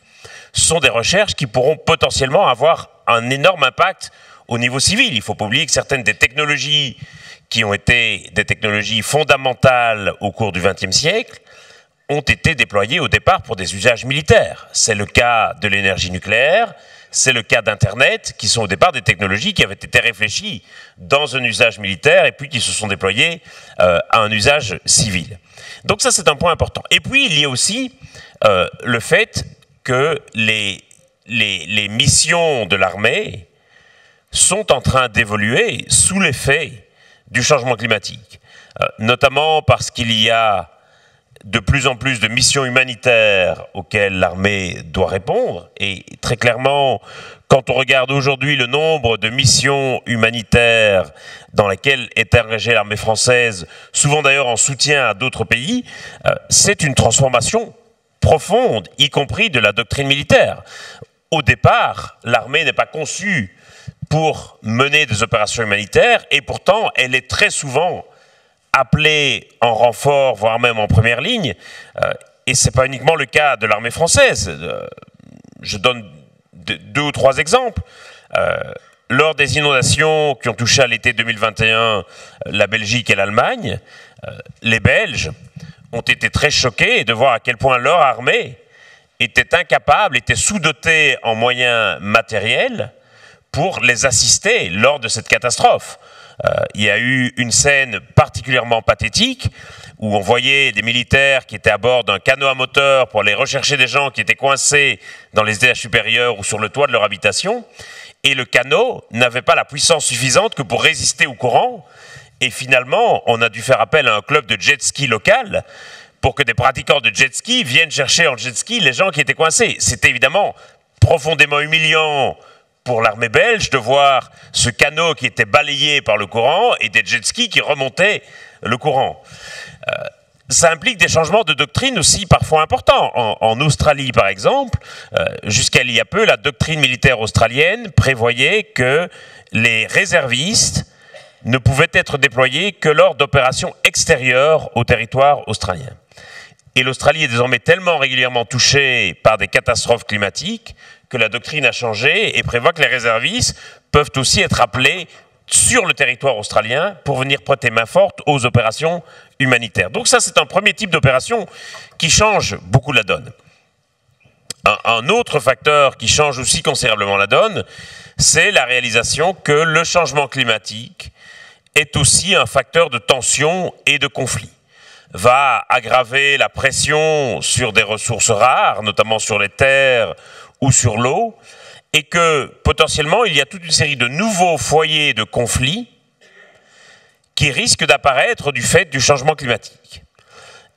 sont des recherches qui pourront potentiellement avoir un énorme impact au niveau civil. Il ne faut pas oublier que certaines des technologies qui ont été des technologies fondamentales au cours du XXe siècle ont été déployés au départ pour des usages militaires. C'est le cas de l'énergie nucléaire, c'est le cas d'Internet, qui sont au départ des technologies qui avaient été réfléchies dans un usage militaire et puis qui se sont déployées à un usage civil. Donc ça, c'est un point important. Et puis, il y a aussi le fait que les missions de l'armée sont en train d'évoluer sous l'effet du changement climatique, notamment parce qu'il y a de plus en plus de missions humanitaires auxquelles l'armée doit répondre. Et très clairement, quand on regarde aujourd'hui le nombre de missions humanitaires dans lesquelles est engagée l'armée française, souvent d'ailleurs en soutien à d'autres pays, c'est une transformation profonde, y compris de la doctrine militaire. Au départ, l'armée n'est pas conçue pour mener des opérations humanitaires, et pourtant, elle est très souvent appelée en renfort, voire même en première ligne, et ce n'est pas uniquement le cas de l'armée française. Je donne 2 ou 3 exemples. Lors des inondations qui ont touché à l'été 2021 la Belgique et l'Allemagne, les Belges ont été très choqués de voir à quel point leur armée était incapable, était sous-dotée en moyens matériels pour les assister lors de cette catastrophe. Il y a eu une scène particulièrement pathétique où on voyait des militaires qui étaient à bord d'un canot à moteur pour aller rechercher des gens qui étaient coincés dans les étages supérieurs ou sur le toit de leur habitation. Et le canot n'avait pas la puissance suffisante que pour résister au courant. Et finalement, on a dû faire appel à un club de jet ski local pour que des pratiquants de jet ski viennent chercher en jet ski les gens qui étaient coincés. C'était évidemment profondément humiliant pour l'armée belge de voir ce canot qui était balayé par le courant et des jet skis qui remontaient le courant. Ça implique des changements de doctrine aussi parfois importants. En Australie, par exemple, jusqu'à il y a peu, la doctrine militaire australienne prévoyait que les réservistes ne pouvaient être déployés que lors d'opérations extérieures au territoire australien. Et l'Australie est désormais tellement régulièrement touchée par des catastrophes climatiques que la doctrine a changé et prévoit que les réservistes peuvent aussi être appelés sur le territoire australien pour venir prêter main forte aux opérations humanitaires. Donc ça, c'est un premier type d'opération qui change beaucoup la donne. Un autre facteur qui change aussi considérablement la donne, c'est la réalisation que le changement climatique est aussi un facteur de tension et de conflit. Va aggraver la pression sur des ressources rares, notamment sur les terres ou sur l'eau, et que potentiellement il y a toute une série de nouveaux foyers de conflits qui risquent d'apparaître du fait du changement climatique.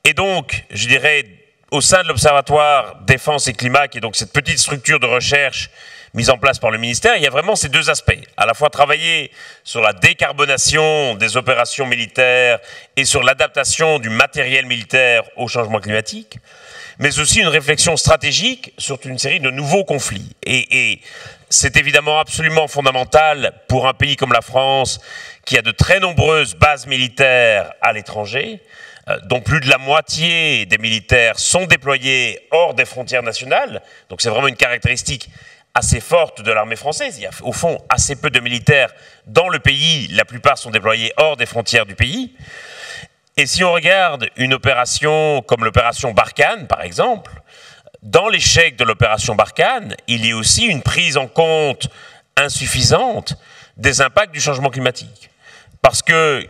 Et donc, je dirais, au sein de l'Observatoire Défense et Climat, qui est donc cette petite structure de recherche mise en place par le ministère, il y a vraiment ces 2 aspects. À la fois travailler sur la décarbonation des opérations militaires et sur l'adaptation du matériel militaire au changement climatique, mais aussi une réflexion stratégique sur une série de nouveaux conflits. Et c'est évidemment absolument fondamental pour un pays comme la France, qui a de très nombreuses bases militaires à l'étranger, dont plus de la moitié des militaires sont déployés hors des frontières nationales. Donc c'est vraiment une caractéristique assez forte de l'armée française. Il y a au fond assez peu de militaires dans le pays, la plupart sont déployés hors des frontières du pays. Et si on regarde une opération comme l'opération Barkhane, par exemple, dans l'échec de l'opération Barkhane, il y a aussi une prise en compte insuffisante des impacts du changement climatique. Parce que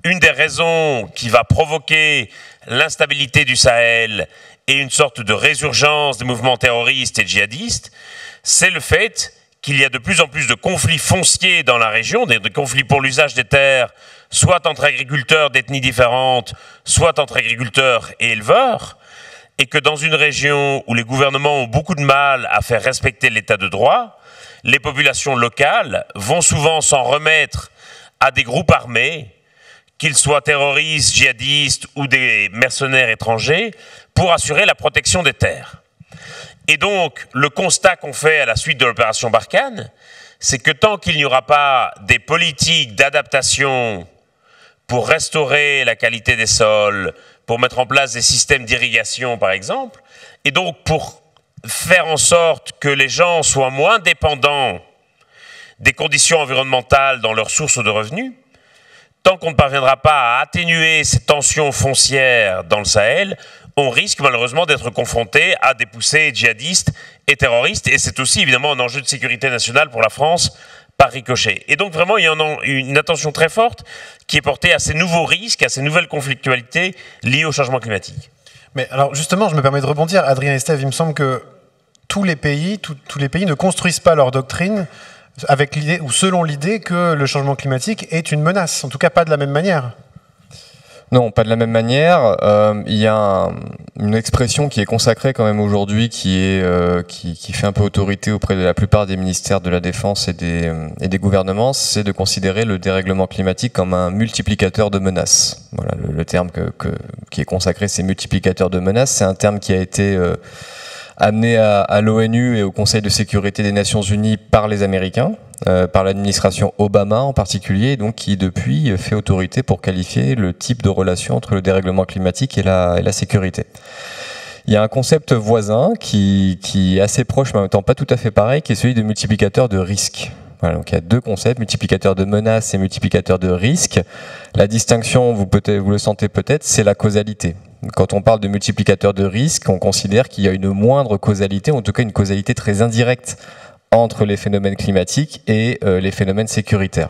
une des raisons qui va provoquer l'instabilité du Sahel et une sorte de résurgence des mouvements terroristes et djihadistes, c'est le fait qu'il y a de plus en plus de conflits fonciers dans la région, des conflits pour l'usage des terres, soit entre agriculteurs d'ethnies différentes, soit entre agriculteurs et éleveurs, et que dans une région où les gouvernements ont beaucoup de mal à faire respecter l'état de droit, les populations locales vont souvent s'en remettre à des groupes armés, qu'ils soient terroristes, djihadistes ou des mercenaires étrangers, pour assurer la protection des terres. Et donc, le constat qu'on fait à la suite de l'opération Barkhane, c'est que tant qu'il n'y aura pas des politiques d'adaptation pour restaurer la qualité des sols, pour mettre en place des systèmes d'irrigation, par exemple, et donc pour faire en sorte que les gens soient moins dépendants des conditions environnementales dans leurs sources de revenus, tant qu'on ne parviendra pas à atténuer ces tensions foncières dans le Sahel, on risque malheureusement d'être confronté à des poussées djihadistes et terroristes. Et c'est aussi évidemment un enjeu de sécurité nationale pour la France par ricochet. Et donc vraiment, il y en a une attention très forte qui est portée à ces nouveaux risques, à ces nouvelles conflictualités liées au changement climatique. Mais alors justement, je me permets de rebondir. Adrien Estève, il me semble que tous les pays ne construisent pas leur doctrine avec l'idée ou selon l'idée que le changement climatique est une menace. En tout cas, pas de la même manière. Non, pas de la même manière. Il y a une expression qui est consacrée quand même aujourd'hui, qui fait un peu autorité auprès de la plupart des ministères de la Défense et des gouvernements, c'est de considérer le dérèglement climatique comme un multiplicateur de menaces. Voilà, le terme qui est consacré, c'est multiplicateur de menaces. C'est un terme qui a été amené à l'ONU et au Conseil de sécurité des Nations Unies par les Américains, par l'administration Obama en particulier, donc qui depuis fait autorité pour qualifier le type de relation entre le dérèglement climatique et la sécurité. Il y a un concept voisin qui est assez proche mais en même temps pas tout à fait pareil, qui est celui de multiplicateur de risque. Voilà, donc il y a deux concepts, multiplicateur de menaces et multiplicateur de risque. La distinction, vous le sentez peut-être, c'est la causalité. Quand on parle de multiplicateur de risque, on considère qu'il y a une moindre causalité, en tout cas une causalité très indirecte entre les phénomènes climatiques et les phénomènes sécuritaires.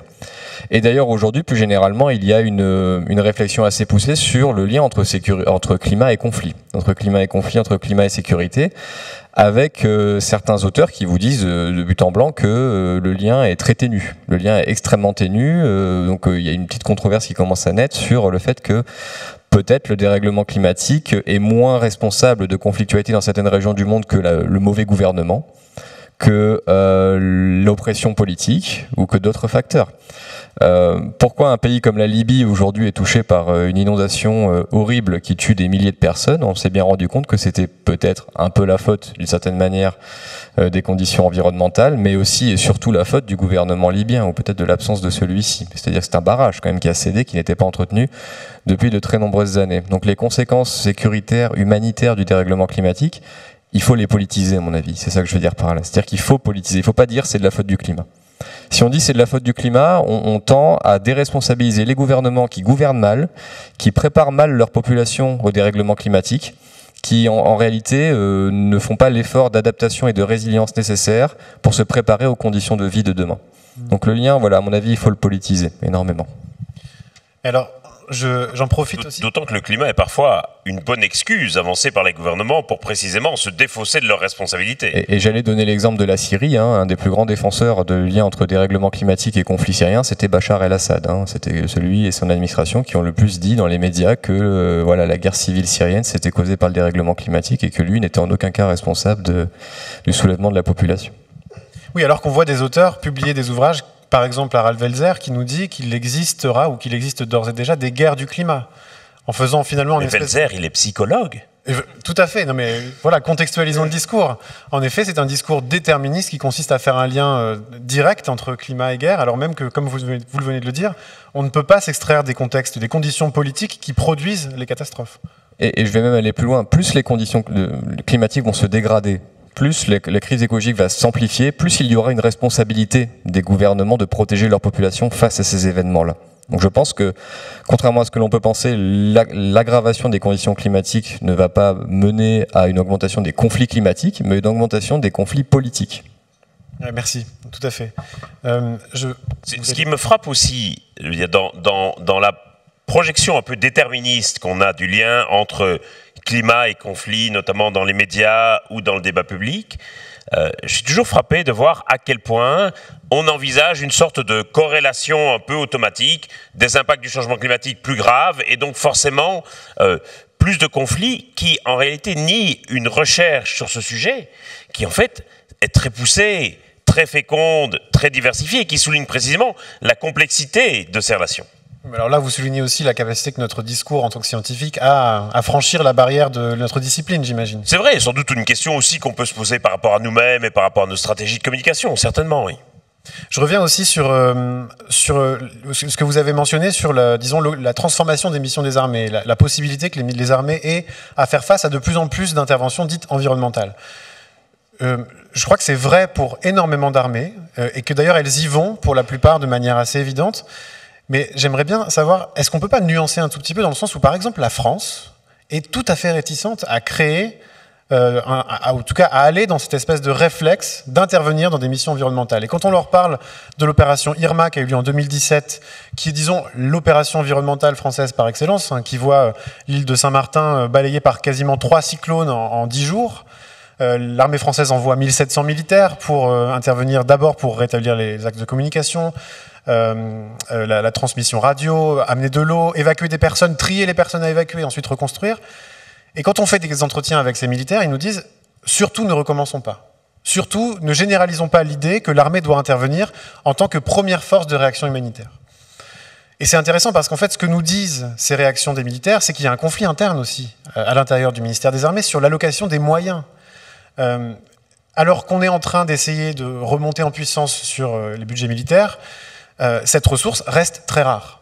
Et d'ailleurs aujourd'hui, plus généralement, il y a une réflexion assez poussée sur le lien entre climat et conflit, entre climat et sécurité, avec certains auteurs qui vous disent de but en blanc que le lien est très ténu. Le lien est extrêmement ténu, donc il y a une petite controverse qui commence à naître sur le fait que peut-être le dérèglement climatique est moins responsable de conflictualité dans certaines régions du monde que le mauvais gouvernement, que l'oppression politique ou que d'autres facteurs. Pourquoi un pays comme la Libye aujourd'hui est touché par une inondation horrible qui tue des milliers de personnes? On s'est bien rendu compte que c'était peut-être un peu la faute, d'une certaine manière, des conditions environnementales, mais aussi et surtout la faute du gouvernement libyen, ou peut-être de l'absence de celui-ci. C'est-à-dire que c'est un barrage quand même qui a cédé, qui n'était pas entretenu depuis de très nombreuses années. Donc les conséquences sécuritaires, humanitaires du dérèglement climatique, il faut les politiser, à mon avis. C'est ça que je veux dire par là. C'est-à-dire qu'il faut politiser. Il ne faut pas dire c'est de la faute du climat. Si on dit c'est de la faute du climat, on tend à déresponsabiliser les gouvernements qui gouvernent mal, qui préparent mal leur population au dérèglement climatique, qui en réalité ne font pas l'effort d'adaptation et de résilience nécessaire pour se préparer aux conditions de vie de demain. Donc le lien, voilà, à mon avis, il faut le politiser énormément. Alors, j'en profite aussi. D'autant que le climat est parfois une bonne excuse avancée par les gouvernements pour précisément se défausser de leurs responsabilités. Et j'allais donner l'exemple de la Syrie, un des plus grands défenseurs de lien entre dérèglement climatique et conflit syrien, c'était Bachar el-Assad. C'était celui et son administration qui ont le plus dit dans les médias que la guerre civile syrienne s'était causée par le dérèglement climatique et que lui n'était en aucun cas responsable du soulèvement de la population. Oui, alors qu'on voit des auteurs publier des ouvrages, par exemple Harald Welzer, qui nous dit qu'il existera, ou qu'il existe d'ores et déjà, des guerres du climat. En faisant finalement... Mais Welzer, il est psychologue. Tout à fait. Non mais voilà, contextualisons le discours. En effet, c'est un discours déterministe qui consiste à faire un lien direct entre climat et guerre, alors même que, comme vous le venez de le dire, on ne peut pas s'extraire des contextes, des conditions politiques qui produisent les catastrophes. Et je vais même aller plus loin. Plus les conditions climatiques vont se dégrader, plus la crise écologique va s'amplifier, plus il y aura une responsabilité des gouvernements de protéger leur population face à ces événements-là. Donc je pense que, contrairement à ce que l'on peut penser, l'aggravation des conditions climatiques ne va pas mener à une augmentation des conflits climatiques, mais une augmentation des conflits politiques. Merci, tout à fait. Ce qui me frappe aussi, dans la projection un peu déterministe qu'on a du lien entre climat et conflit, notamment dans les médias ou dans le débat public, je suis toujours frappé de voir à quel point on envisage une sorte de corrélation un peu automatique des impacts du changement climatique plus graves et donc forcément plus de conflits qui en réalité nient une recherche sur ce sujet qui en fait est très poussée, très féconde, très diversifiée et qui souligne précisément la complexité de ces relations. Alors là, vous soulignez aussi la capacité que notre discours en tant que scientifique a à franchir la barrière de notre discipline, j'imagine. C'est vrai, sans doute une question aussi qu'on peut se poser par rapport à nous-mêmes et par rapport à nos stratégies de communication, certainement, oui. Je reviens aussi sur ce que vous avez mentionné sur la transformation des missions des armées, la possibilité que les armées aient à faire face à de plus en plus d'interventions dites environnementales. Je crois que c'est vrai pour énormément d'armées et que d'ailleurs elles y vont pour la plupart de manière assez évidente. Mais j'aimerais bien savoir, est-ce qu'on ne peut pas nuancer un tout petit peu dans le sens où, par exemple, la France est tout à fait réticente à créer, en tout cas à aller dans cette espèce de réflexe d'intervenir dans des missions environnementales. Et quand on leur parle de l'opération Irma qui a eu lieu en 2017, qui est, disons, l'opération environnementale française par excellence, qui voit l'île de Saint-Martin balayée par quasiment 3 cyclones en 10 jours, l'armée française envoie 1700 militaires pour intervenir d'abord pour rétablir les axes de communication, la transmission radio, amener de l'eau, évacuer des personnes, trier les personnes à évacuer, ensuite reconstruire. Et quand on fait des entretiens avec ces militaires, ils nous disent « surtout ne recommençons pas ». Surtout, ne généralisons pas l'idée que l'armée doit intervenir en tant que première force de réaction humanitaire. Et c'est intéressant parce qu'en fait, ce que nous disent ces réactions des militaires, c'est qu'il y a un conflit interne aussi, à l'intérieur du ministère des Armées, sur l'allocation des moyens. Alors qu'on est en train d'essayer de remonter en puissance sur les budgets militaires, cette ressource reste très rare.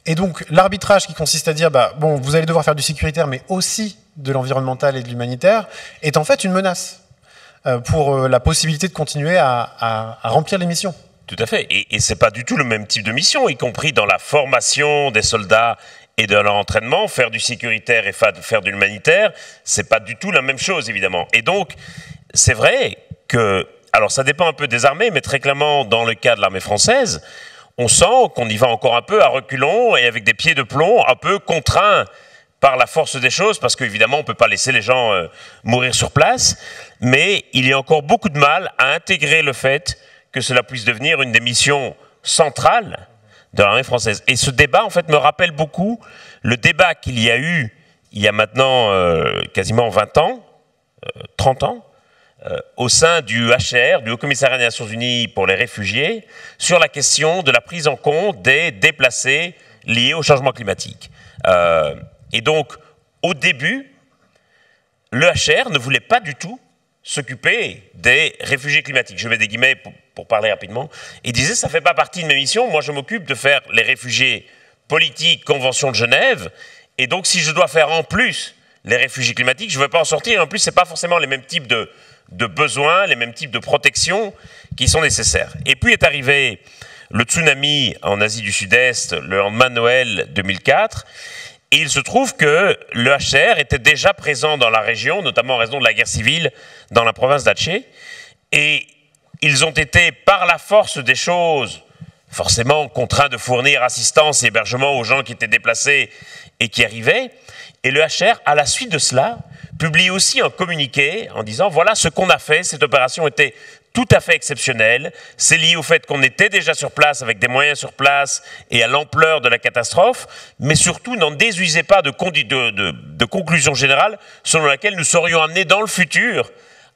Et donc, l'arbitrage qui consiste à dire, bon, vous allez devoir faire du sécuritaire, mais aussi de l'environnemental et de l'humanitaire, est en fait une menace pour la possibilité de continuer à remplir les missions. Tout à fait. Et c'est pas du tout le même type de mission, y compris dans la formation des soldats et de leur entraînement. Faire du sécuritaire et faire de l'humanitaire, c'est pas du tout la même chose, évidemment. Et donc, c'est vrai que, alors ça dépend un peu des armées, mais très clairement, dans le cas de l'armée française, on sent qu'on y va encore un peu à reculons et avec des pieds de plomb, un peu contraints par la force des choses, parce qu'évidemment, on ne peut pas laisser les gens mourir sur place, mais il y a encore beaucoup de mal à intégrer le fait que cela puisse devenir une des missions centrales de l'armée française. Et ce débat, en fait, me rappelle beaucoup le débat qu'il y a eu il y a maintenant quasiment 20 ans, 30 ans, au sein du HCR, du Haut Commissariat des Nations Unies pour les réfugiés, sur la question de la prise en compte des déplacés liés au changement climatique. Et donc, au début, le HCR ne voulait pas du tout s'occuper des réfugiés climatiques. Je mets des guillemets pour parler rapidement. Il disait, ça ne fait pas partie de mes missions, moi je m'occupe de faire les réfugiés politiques, Convention de Genève, et donc si je dois faire en plus les réfugiés climatiques, je ne vais pas en sortir, et en plus ce n'est pas forcément les mêmes types de besoins, les mêmes types de protections qui sont nécessaires. Et puis est arrivé le tsunami en Asie du Sud-Est, le lendemain de Noël 2004, et il se trouve que le HCR était déjà présent dans la région, notamment en raison de la guerre civile dans la province d'Aceh, et ils ont été, par la force des choses, forcément contraints de fournir assistance et hébergement aux gens qui étaient déplacés et qui arrivaient, et le HCR, à la suite de cela, publie aussi un communiqué en disant « Voilà ce qu'on a fait, cette opération était tout à fait exceptionnelle, c'est lié au fait qu'on était déjà sur place avec des moyens sur place et à l'ampleur de la catastrophe, mais surtout n'en déduisez pas de conclusion générale selon laquelle nous serions amenés dans le futur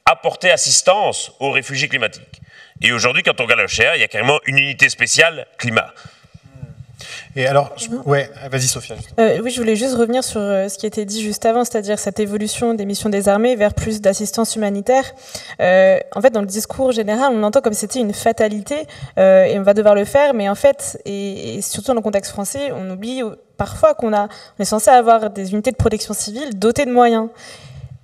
à porter assistance aux réfugiés climatiques. » Et aujourd'hui, quand on regarde le HCR, il y a carrément une unité spéciale climat. Et alors, ouais, vas-y Sophia. Oui, je voulais juste revenir sur ce qui a été dit juste avant, c'est-à-dire cette évolution des missions des armées vers plus d'assistance humanitaire. En fait, dans le discours général, on entend comme si c'était une fatalité et on va devoir le faire, mais en fait, et surtout dans le contexte français, on oublie parfois qu'on est censé avoir des unités de protection civile dotées de moyens.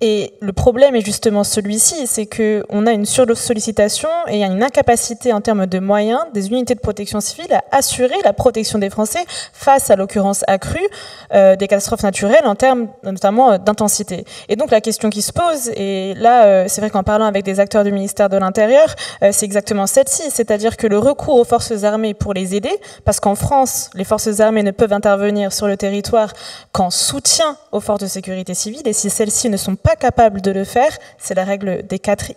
Et le problème est justement celui-ci, c'est qu'on a une sursollicitation et il y a une incapacité en termes de moyens des unités de protection civile à assurer la protection des Français face à l'occurrence accrue des catastrophes naturelles en termes notamment d'intensité. Et donc la question qui se pose, et là c'est vrai qu'en parlant avec des acteurs du ministère de l'Intérieur, c'est exactement celle-ci, c'est-à-dire que le recours aux forces armées pour les aider, parce qu'en France, les forces armées ne peuvent intervenir sur le territoire qu'en soutien aux forces de sécurité civile, et si celles-ci ne sont pas capables de le faire, c'est la règle des 4 I.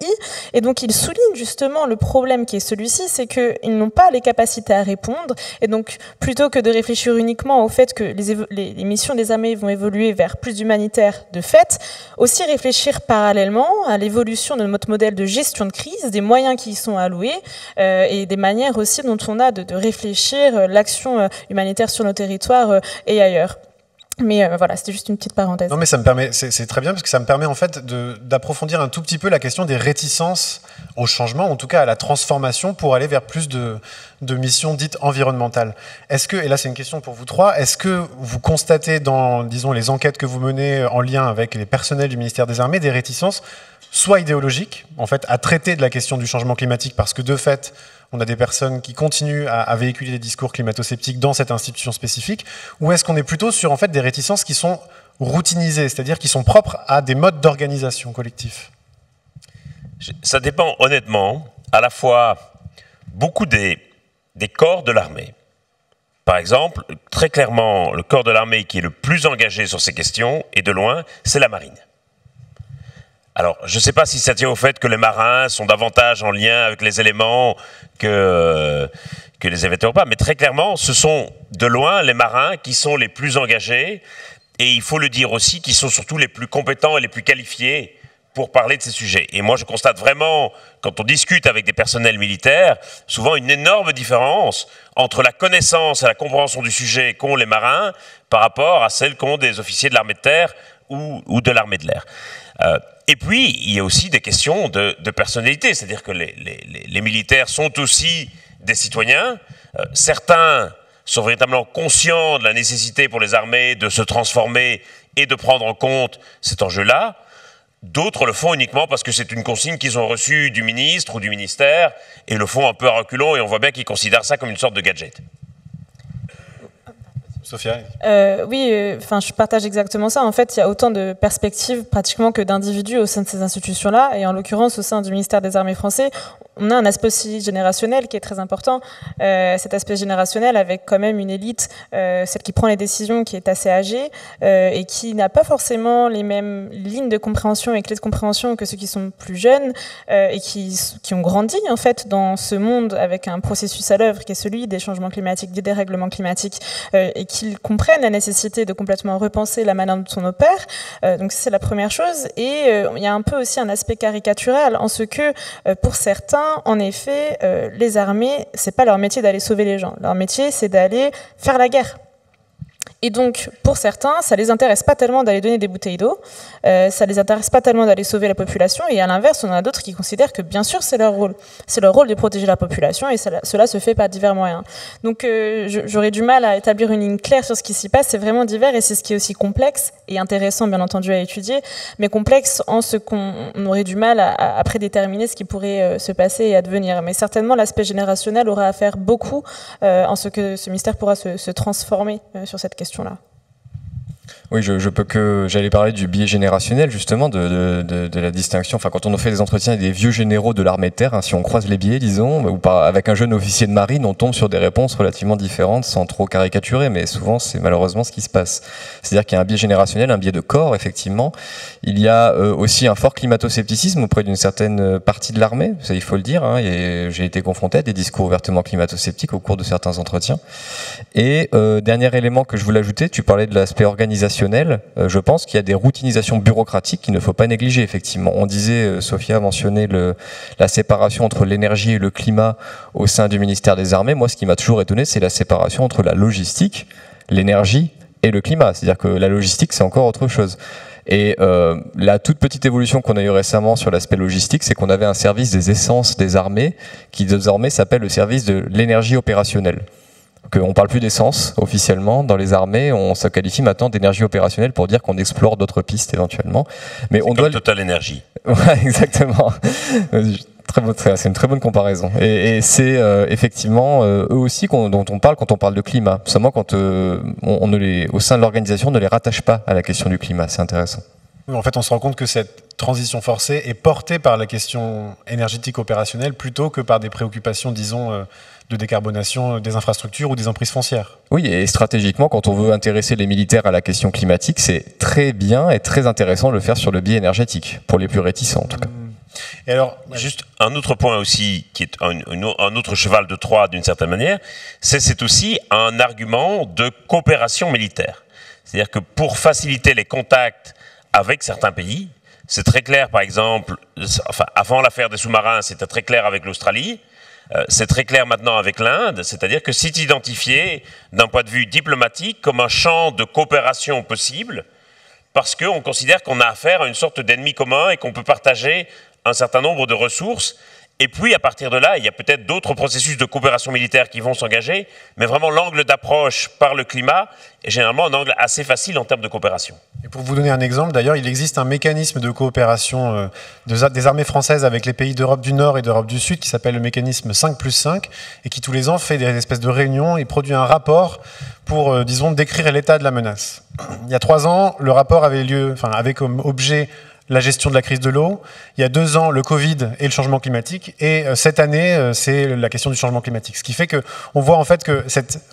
Et donc, il souligne justement le problème qui est celui-ci, c'est qu'ils n'ont pas les capacités à répondre. Et donc, plutôt que de réfléchir uniquement au fait que les missions des armées vont évoluer vers plus d'humanitaire de fait, aussi réfléchir parallèlement à l'évolution de notre modèle de gestion de crise, des moyens qui y sont alloués et des manières aussi dont on a de réfléchir l'action humanitaire sur nos territoires et ailleurs. Mais voilà, c'était juste une petite parenthèse. Non, mais ça me permet, c'est très bien parce que ça me permet en fait d'approfondir un tout petit peu la question des réticences au changement, en tout cas à la transformation, pour aller vers plus de missions dites environnementales. Est-ce que, et là c'est une question pour vous trois, est-ce que vous constatez dans, disons, les enquêtes que vous menez en lien avec les personnels du ministère des Armées des réticences soit idéologiques, en fait, à traiter de la question du changement climatique, parce que de fait, on a des personnes qui continuent à véhiculer des discours climato-sceptiques dans cette institution spécifique, ou est-ce qu'on est plutôt sur en fait, des réticences qui sont routinisées, c'est-à-dire qui sont propres à des modes d'organisation collectifs? Ça dépend honnêtement, à la fois beaucoup des corps de l'armée. Par exemple, très clairement, le corps de l'armée qui est le plus engagé sur ces questions, et de loin, c'est la marine. Alors, je ne sais pas si ça tient au fait que les marins sont davantage en lien avec les éléments que les événements ou pas, mais très clairement, ce sont de loin les marins qui sont les plus engagés, et il faut le dire aussi, qui sont surtout les plus compétents et les plus qualifiés pour parler de ces sujets. Et moi, je constate vraiment, quand on discute avec des personnels militaires, souvent une énorme différence entre la connaissance et la compréhension du sujet qu'ont les marins par rapport à celle qu'ont des officiers de l'armée de terre ou de l'armée de l'air. Et puis, il y a aussi des questions de personnalité, c'est-à-dire que les militaires sont aussi des citoyens. Certains sont véritablement conscients de la nécessité pour les armées de se transformer et de prendre en compte cet enjeu-là. D'autres le font uniquement parce que c'est une consigne qu'ils ont reçue du ministre ou du ministère et le font un peu à reculons, et on voit bien qu'ils considèrent ça comme une sorte de gadget. Sophia? Oui, je partage exactement ça. En fait, il y a autant de perspectives pratiquement que d'individus au sein de ces institutions-là. Et en l'occurrence, au sein du ministère des Armées français, on a un aspect aussi générationnel qui est très important. Cet aspect générationnel avec quand même une élite, celle qui prend les décisions, qui est assez âgée et qui n'a pas forcément les mêmes lignes de compréhension et clés de compréhension que ceux qui sont plus jeunes et qui ont grandi en fait dans ce monde avec un processus à l'œuvre qui est celui des changements climatiques, des dérèglements climatiques et qu'ils comprennent la nécessité de complètement repenser la manière dont on opère. Donc c'est la première chose. Et il y a un peu aussi un aspect caricatural en ce que pour certains, en effet, les armées, c'est pas leur métier d'aller sauver les gens. Leur métier, c'est d'aller faire la guerre. Et donc, pour certains, ça les intéresse pas tellement d'aller donner des bouteilles d'eau, ça les intéresse pas tellement d'aller sauver la population, et à l'inverse, on en a d'autres qui considèrent que, bien sûr, c'est leur rôle. C'est leur rôle de protéger la population, et cela se fait par divers moyens. Donc, j'aurais du mal à établir une ligne claire sur ce qui s'y passe, c'est vraiment divers, et c'est ce qui est aussi complexe, et intéressant, bien entendu, à étudier, mais complexe en ce qu'on aurait du mal à prédéterminer ce qui pourrait se passer et advenir. Mais certainement, l'aspect générationnel aura à faire beaucoup en ce que ce ministère pourra se transformer sur cette question-là. Oui, j'allais parler du biais générationnel, justement, de la distinction. Enfin, quand on fait des entretiens avec des vieux généraux de l'armée de terre, hein, si on croise les biais, disons, ou avec un jeune officier de marine, on tombe sur des réponses relativement différentes, sans trop caricaturer, mais souvent, c'est malheureusement ce qui se passe. C'est-à-dire qu'il y a un biais générationnel, un biais de corps, effectivement. Il y a aussi un fort climato-scepticisme auprès d'une certaine partie de l'armée, ça, il faut le dire, hein, et j'ai été confronté à des discours ouvertement climato-sceptiques au cours de certains entretiens. Et dernier élément que je voulais ajouter, tu parlais de l'aspect organisationnel. Je pense qu'il y a des routinisations bureaucratiques qu'il ne faut pas négliger, effectivement. On disait, Sophia a mentionné la séparation entre l'énergie et le climat au sein du ministère des Armées. Moi, ce qui m'a toujours étonné, c'est la séparation entre la logistique, l'énergie et le climat. C'est-à-dire que la logistique, c'est encore autre chose. Et la toute petite évolution qu'on a eue récemment sur l'aspect logistique, c'est qu'on avait un service des essences des armées qui désormais s'appelle le service de l'énergie opérationnelle. On ne parle plus d'essence officiellement dans les armées, on se qualifie maintenant d'énergie opérationnelle pour dire qu'on explore d'autres pistes éventuellement. Mais on doit Total Énergie. Ouais, exactement. C'est une très bonne comparaison. Et c'est effectivement eux aussi dont on parle quand on parle de climat. Seulement quand au sein de l'organisation, on ne les rattache pas à la question du climat. C'est intéressant. En fait, on se rend compte que cette transition forcée est portée par la question énergétique opérationnelle plutôt que par des préoccupations, disons, de décarbonation des infrastructures ou des emprises foncières. Oui, et stratégiquement, quand on veut intéresser les militaires à la question climatique, c'est très bien et très intéressant de le faire sur le biais énergétique, pour les plus réticents en tout cas. Et alors, juste un autre point aussi, qui est un autre cheval de Troie d'une certaine manière, c'est aussi un argument de coopération militaire. C'est-à-dire que pour faciliter les contacts avec certains pays, c'est très clair, par exemple, avant l'affaire des sous-marins, c'était très clair avec l'Australie, c'est très clair maintenant avec l'Inde, c'est-à-dire que c'est identifié d'un point de vue diplomatique comme un champ de coopération possible, parce qu'on considère qu'on a affaire à une sorte d'ennemi commun et qu'on peut partager un certain nombre de ressources, Et puis, à partir de là, il y a peut-être d'autres processus de coopération militaire qui vont s'engager, mais vraiment l'angle d'approche par le climat est généralement un angle assez facile en termes de coopération. Et pour vous donner un exemple, d'ailleurs, il existe un mécanisme de coopération des armées françaises avec les pays d'Europe du Nord et d'Europe du Sud qui s'appelle le mécanisme 5+5 et qui tous les ans fait des espèces de réunions et produit un rapport pour, disons, décrire l'état de la menace. Il y a 3 ans, le rapport avait comme objet la gestion de la crise de l'eau. Il y a 2 ans, le Covid et le changement climatique. Et cette année, c'est la question du changement climatique. Ce qui fait qu'on voit en fait que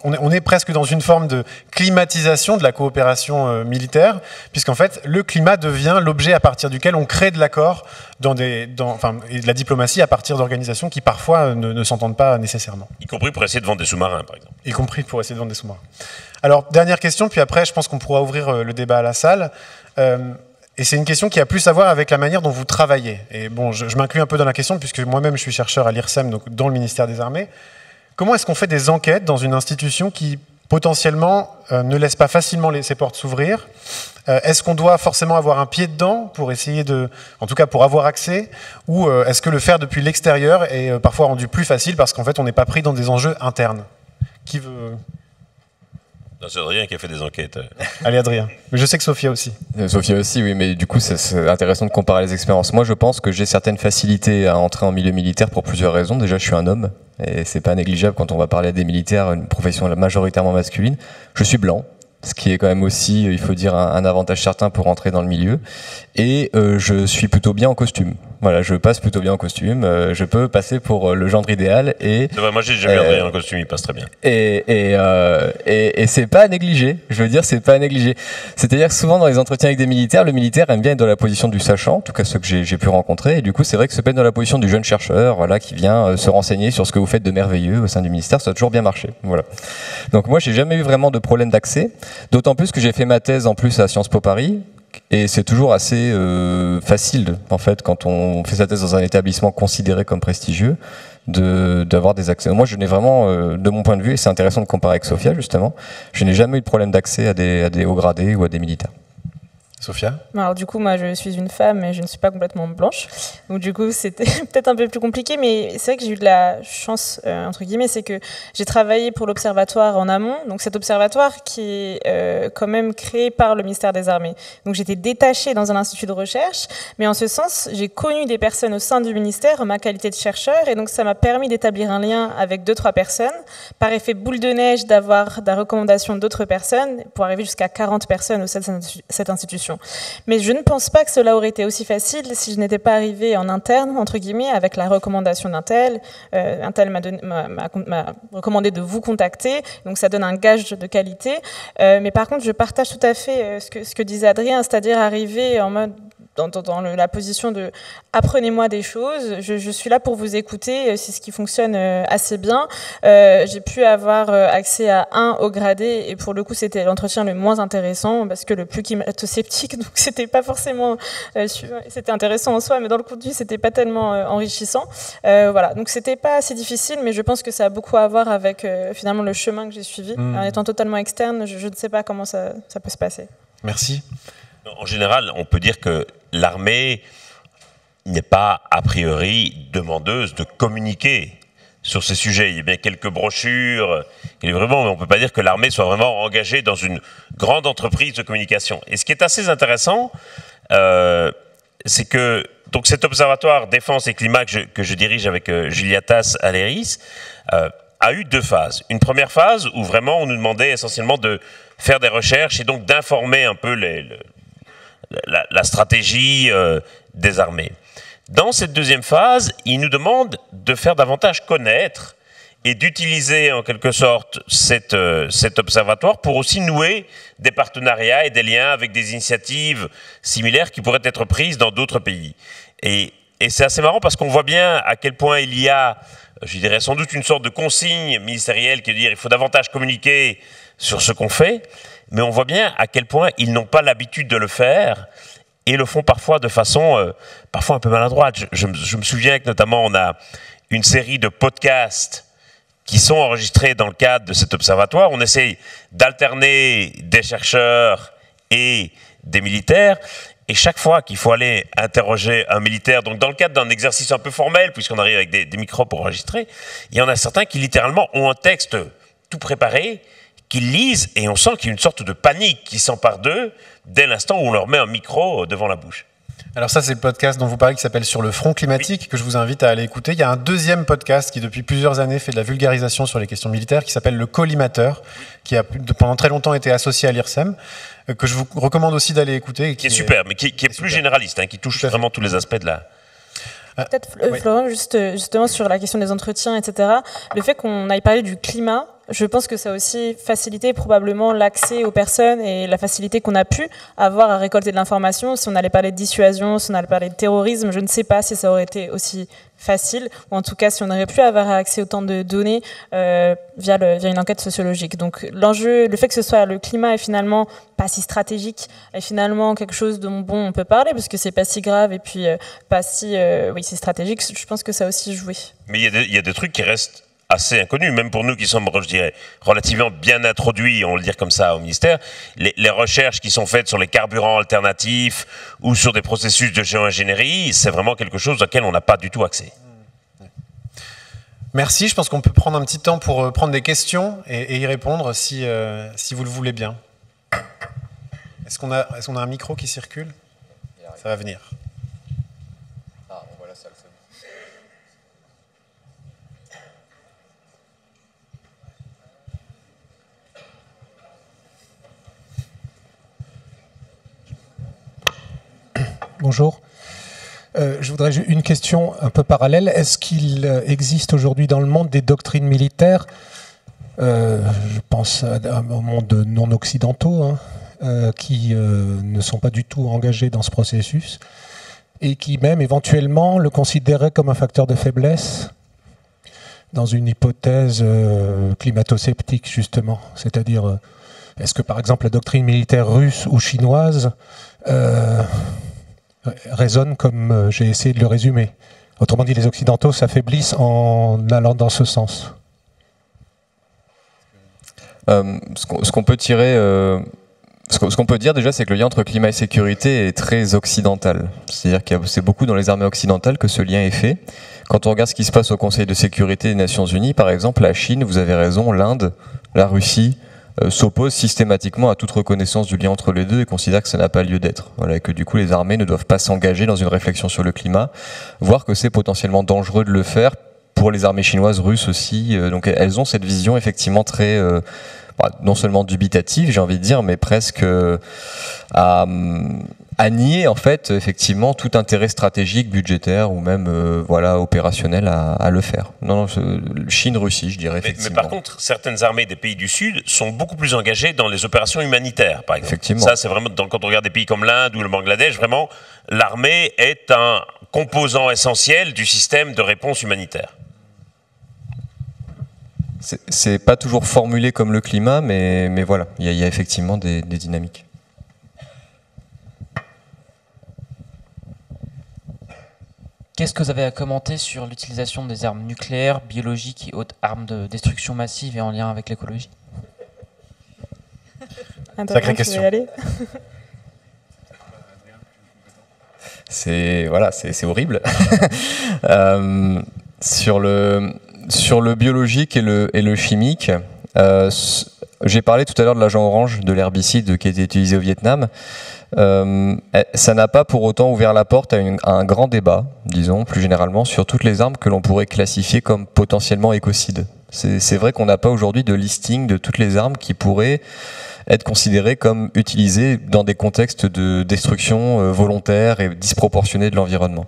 on est presque dans une forme de climatisation de la coopération militaire, puisqu'en fait, le climat devient l'objet à partir duquel on crée de l'accord et de la diplomatie à partir d'organisations qui parfois ne s'entendent pas nécessairement. Y compris pour essayer de vendre des sous-marins, par exemple. Y compris pour essayer de vendre des sous-marins. Alors, dernière question, puis après, je pense qu'on pourra ouvrir le débat à la salle. Et c'est une question qui a plus à voir avec la manière dont vous travaillez. Et bon, je m'inclus un peu dans la question, puisque moi-même je suis chercheur à l'IRSEM, donc dans le ministère des Armées. Comment est-ce qu'on fait des enquêtes dans une institution qui, potentiellement, ne laisse pas facilement ses portes s'ouvrir ? Est-ce qu'on doit forcément avoir un pied dedans pour essayer en tout cas pour avoir accès ? Ou est-ce que le faire depuis l'extérieur est parfois rendu plus facile parce qu'en fait on n'est pas pris dans des enjeux internes ? Qui veut... Non, c'est Adrien qui a fait des enquêtes. Allez, Adrien. Mais je sais que Sophia aussi. Sophia aussi, oui, mais du coup, c'est intéressant de comparer les expériences. Moi, je pense que j'ai certaines facilités à entrer en milieu militaire pour plusieurs raisons. Déjà, je suis un homme, et c'est pas négligeable quand on va parler à des militaires, une profession majoritairement masculine. Je suis blanc, ce qui est quand même aussi, il faut dire, un avantage certain pour entrer dans le milieu. Et je suis plutôt bien en costume. Voilà, je passe plutôt bien en costume. Je peux passer pour le gendre idéal. Et c'est vrai, moi, j'ai jamais Adrien en costume, il passe très bien. Et c'est pas à négliger. Je veux dire, c'est pas à négliger. C'est-à-dire que souvent dans les entretiens avec des militaires, le militaire aime bien être dans la position du sachant, en tout cas ceux que j'ai pu rencontrer. Et du coup, c'est vrai que se mettre dans la position du jeune chercheur, voilà, qui vient se renseigner sur ce que vous faites de merveilleux au sein du ministère, ça a toujours bien marché. Voilà. Donc moi, j'ai jamais eu vraiment de problème d'accès. D'autant plus que j'ai fait ma thèse en plus à Sciences Po Paris. Et c'est toujours assez facile, en fait, quand on fait sa thèse dans un établissement considéré comme prestigieux, d'avoir des accès. Moi, je n'ai vraiment, de mon point de vue, et c'est intéressant de comparer avec Sophia, justement, je n'ai jamais eu de problème d'accès à des hauts gradés ou à des militaires. Sophia ? Alors du coup, moi je suis une femme et je ne suis pas complètement blanche. Donc du coup, c'était peut-être un peu plus compliqué, mais c'est vrai que j'ai eu de la chance, entre guillemets, c'est que j'ai travaillé pour l'Observatoire en amont. Donc cet observatoire qui est quand même créé par le ministère des Armées. Donc j'étais détachée dans un institut de recherche, mais en ce sens, j'ai connu des personnes au sein du ministère en ma qualité de chercheur, et donc ça m'a permis d'établir un lien avec 2-3 personnes, par effet boule de neige d'avoir des recommandations d'autres personnes, pour arriver jusqu'à 40 personnes au sein de cette institution. Mais je ne pense pas que cela aurait été aussi facile si je n'étais pas arrivée en interne, entre guillemets, avec la recommandation d'un tel. Un tel m'a recommandé de vous contacter, donc ça donne un gage de qualité. Mais par contre, je partage tout à fait ce que disait Adrien, c'est-à-dire arriver en mode dans la position de apprenez-moi des choses, je suis là pour vous écouter, c'est ce qui fonctionne assez bien. J'ai pu avoir accès à un haut gradé et pour le coup c'était l'entretien le moins intéressant parce que le plus climato-sceptique, donc c'était pas forcément c'était intéressant en soi, mais dans le contenu c'était pas tellement enrichissant. Voilà, donc c'était pas assez difficile, mais je pense que ça a beaucoup à voir avec finalement le chemin que j'ai suivi. En étant totalement externe, je ne sais pas comment ça peut se passer. Merci. En général, on peut dire que l'armée n'est pas a priori demandeuse de communiquer sur ces sujets. Il y a bien quelques brochures, mais on ne peut pas dire que l'armée soit vraiment engagée dans une grande entreprise de communication. Et ce qui est assez intéressant, c'est que donc cet observatoire défense et climat que je dirige avec Julia Tass à l'ERIS a eu 2 phases. Une première phase où vraiment on nous demandait essentiellement de faire des recherches et donc d'informer un peu la stratégie des armées. Dans cette deuxième phase, il nous demande de faire davantage connaître et d'utiliser en quelque sorte cet observatoire pour aussi nouer des partenariats et des liens avec des initiatives similaires qui pourraient être prises dans d'autres pays. Et c'est assez marrant parce qu'on voit bien à quel point il y a, je dirais sans doute une sorte de consigne ministérielle qui veut dire il faut davantage communiquer sur ce qu'on fait, mais on voit bien à quel point ils n'ont pas l'habitude de le faire et le font parfois de façon parfois un peu maladroite. Je me souviens que notamment on a une série de podcasts qui sont enregistrés dans le cadre de cet observatoire. On essaye d'alterner des chercheurs et des militaires Et chaque fois qu'il faut aller interroger un militaire, donc dans le cadre d'un exercice un peu formel, puisqu'on arrive avec des micros pour enregistrer, il y en a certains qui littéralement ont un texte tout préparé, qu'ils lisent, et on sent qu'il y a une sorte de panique qui s'empare d'eux dès l'instant où on leur met un micro devant la bouche. Alors ça, c'est le podcast dont vous parlez qui s'appelle Sur le front climatique, que je vous invite à aller écouter. Il y a un deuxième podcast qui, depuis plusieurs années, fait de la vulgarisation sur les questions militaires, qui s'appelle Le Collimateur, qui a pendant très longtemps été associé à l'IRSEM, que je vous recommande aussi d'aller écouter. Qui est super, mais qui est plus généraliste, hein, qui touche vraiment tous les aspects de la... Peut-être, Florent, justement sur la question des entretiens, etc., le fait qu'on aille parler du climat, je pense que ça a aussi facilité probablement l'accès aux personnes et la facilité qu'on a pu avoir à récolter de l'information. Si on allait parler de dissuasion, si on allait parler de terrorisme, je ne sais pas si ça aurait été aussi facile, ou en tout cas si on aurait pu avoir accès autant de données via une enquête sociologique. Donc l'enjeu, le fait que ce soit le climat est finalement pas si stratégique, est finalement quelque chose dont on peut parler, parce que c'est pas si grave et puis pas si c'est stratégique, je pense que ça a aussi joué. Mais il y a des trucs qui restent assez inconnus, même pour nous qui sommes, je dirais, relativement bien introduits, on va le dire comme ça, au ministère. Les recherches qui sont faites sur les carburants alternatifs ou sur des processus de géo-ingénierie, c'est vraiment quelque chose auquel on n'a pas du tout accès. Merci, je pense qu'on peut prendre un petit temps pour prendre des questions et y répondre si vous le voulez bien. Est-ce qu'on a un micro qui circule? Ça va venir. Ah, on voit la salle, c'est bon. Bonjour. Je voudrais une question un peu parallèle. Est-ce qu'il existe aujourd'hui dans le monde des doctrines militaires, je pense au monde non occidentaux, qui ne sont pas du tout engagés dans ce processus et qui même éventuellement le considéraient comme un facteur de faiblesse dans une hypothèse climato-sceptique justement? C'est-à-dire, est-ce que par exemple la doctrine militaire russe ou chinoise résonne comme j'ai essayé de le résumer? Autrement dit, les Occidentaux s'affaiblissent en allant dans ce sens. Ce qu'on peut tirer, ce qu'on peut dire déjà, c'est que le lien entre climat et sécurité est très occidental. C'est-à-dire que c'est beaucoup dans les armées occidentales que ce lien est fait. Quand on regarde ce qui se passe au Conseil de sécurité des Nations Unies, par exemple, la Chine, vous avez raison, l'Inde, la Russie, s'oppose systématiquement à toute reconnaissance du lien entre les deux et considère que ça n'a pas lieu d'être. Voilà, et que du coup les armées ne doivent pas s'engager dans une réflexion sur le climat, voire que c'est potentiellement dangereux de le faire pour les armées chinoises, russes aussi. Donc elles ont cette vision effectivement très, non seulement dubitative, j'ai envie de dire, mais presque à nier en fait effectivement tout intérêt stratégique, budgétaire ou même opérationnel à le faire. Non, Chine-Russie, je dirais effectivement. Mais par contre, certaines armées des pays du Sud sont beaucoup plus engagées dans les opérations humanitaires, par exemple. Effectivement. Ça, c'est vraiment, quand on regarde des pays comme l'Inde ou le Bangladesh, vraiment, l'armée est un composant essentiel du système de réponse humanitaire. C'est pas toujours formulé comme le climat, mais voilà, il y a effectivement des dynamiques. Qu'est-ce que vous avez à commenter sur l'utilisation des armes nucléaires, biologiques et autres armes de destruction massive et en lien avec l'écologie? Sacrée question. C'est horrible. Sur le biologique et le chimique, j'ai parlé tout à l'heure de l'agent orange, de l'herbicide qui a été utilisé au Vietnam. Ça n'a pas pour autant ouvert la porte à un grand débat, disons plus généralement, sur toutes les armes que l'on pourrait classifier comme potentiellement écocides. C'est vrai qu'on n'a pas aujourd'hui de listing de toutes les armes qui pourraient être considérées comme utilisées dans des contextes de destruction volontaire et disproportionnée de l'environnement.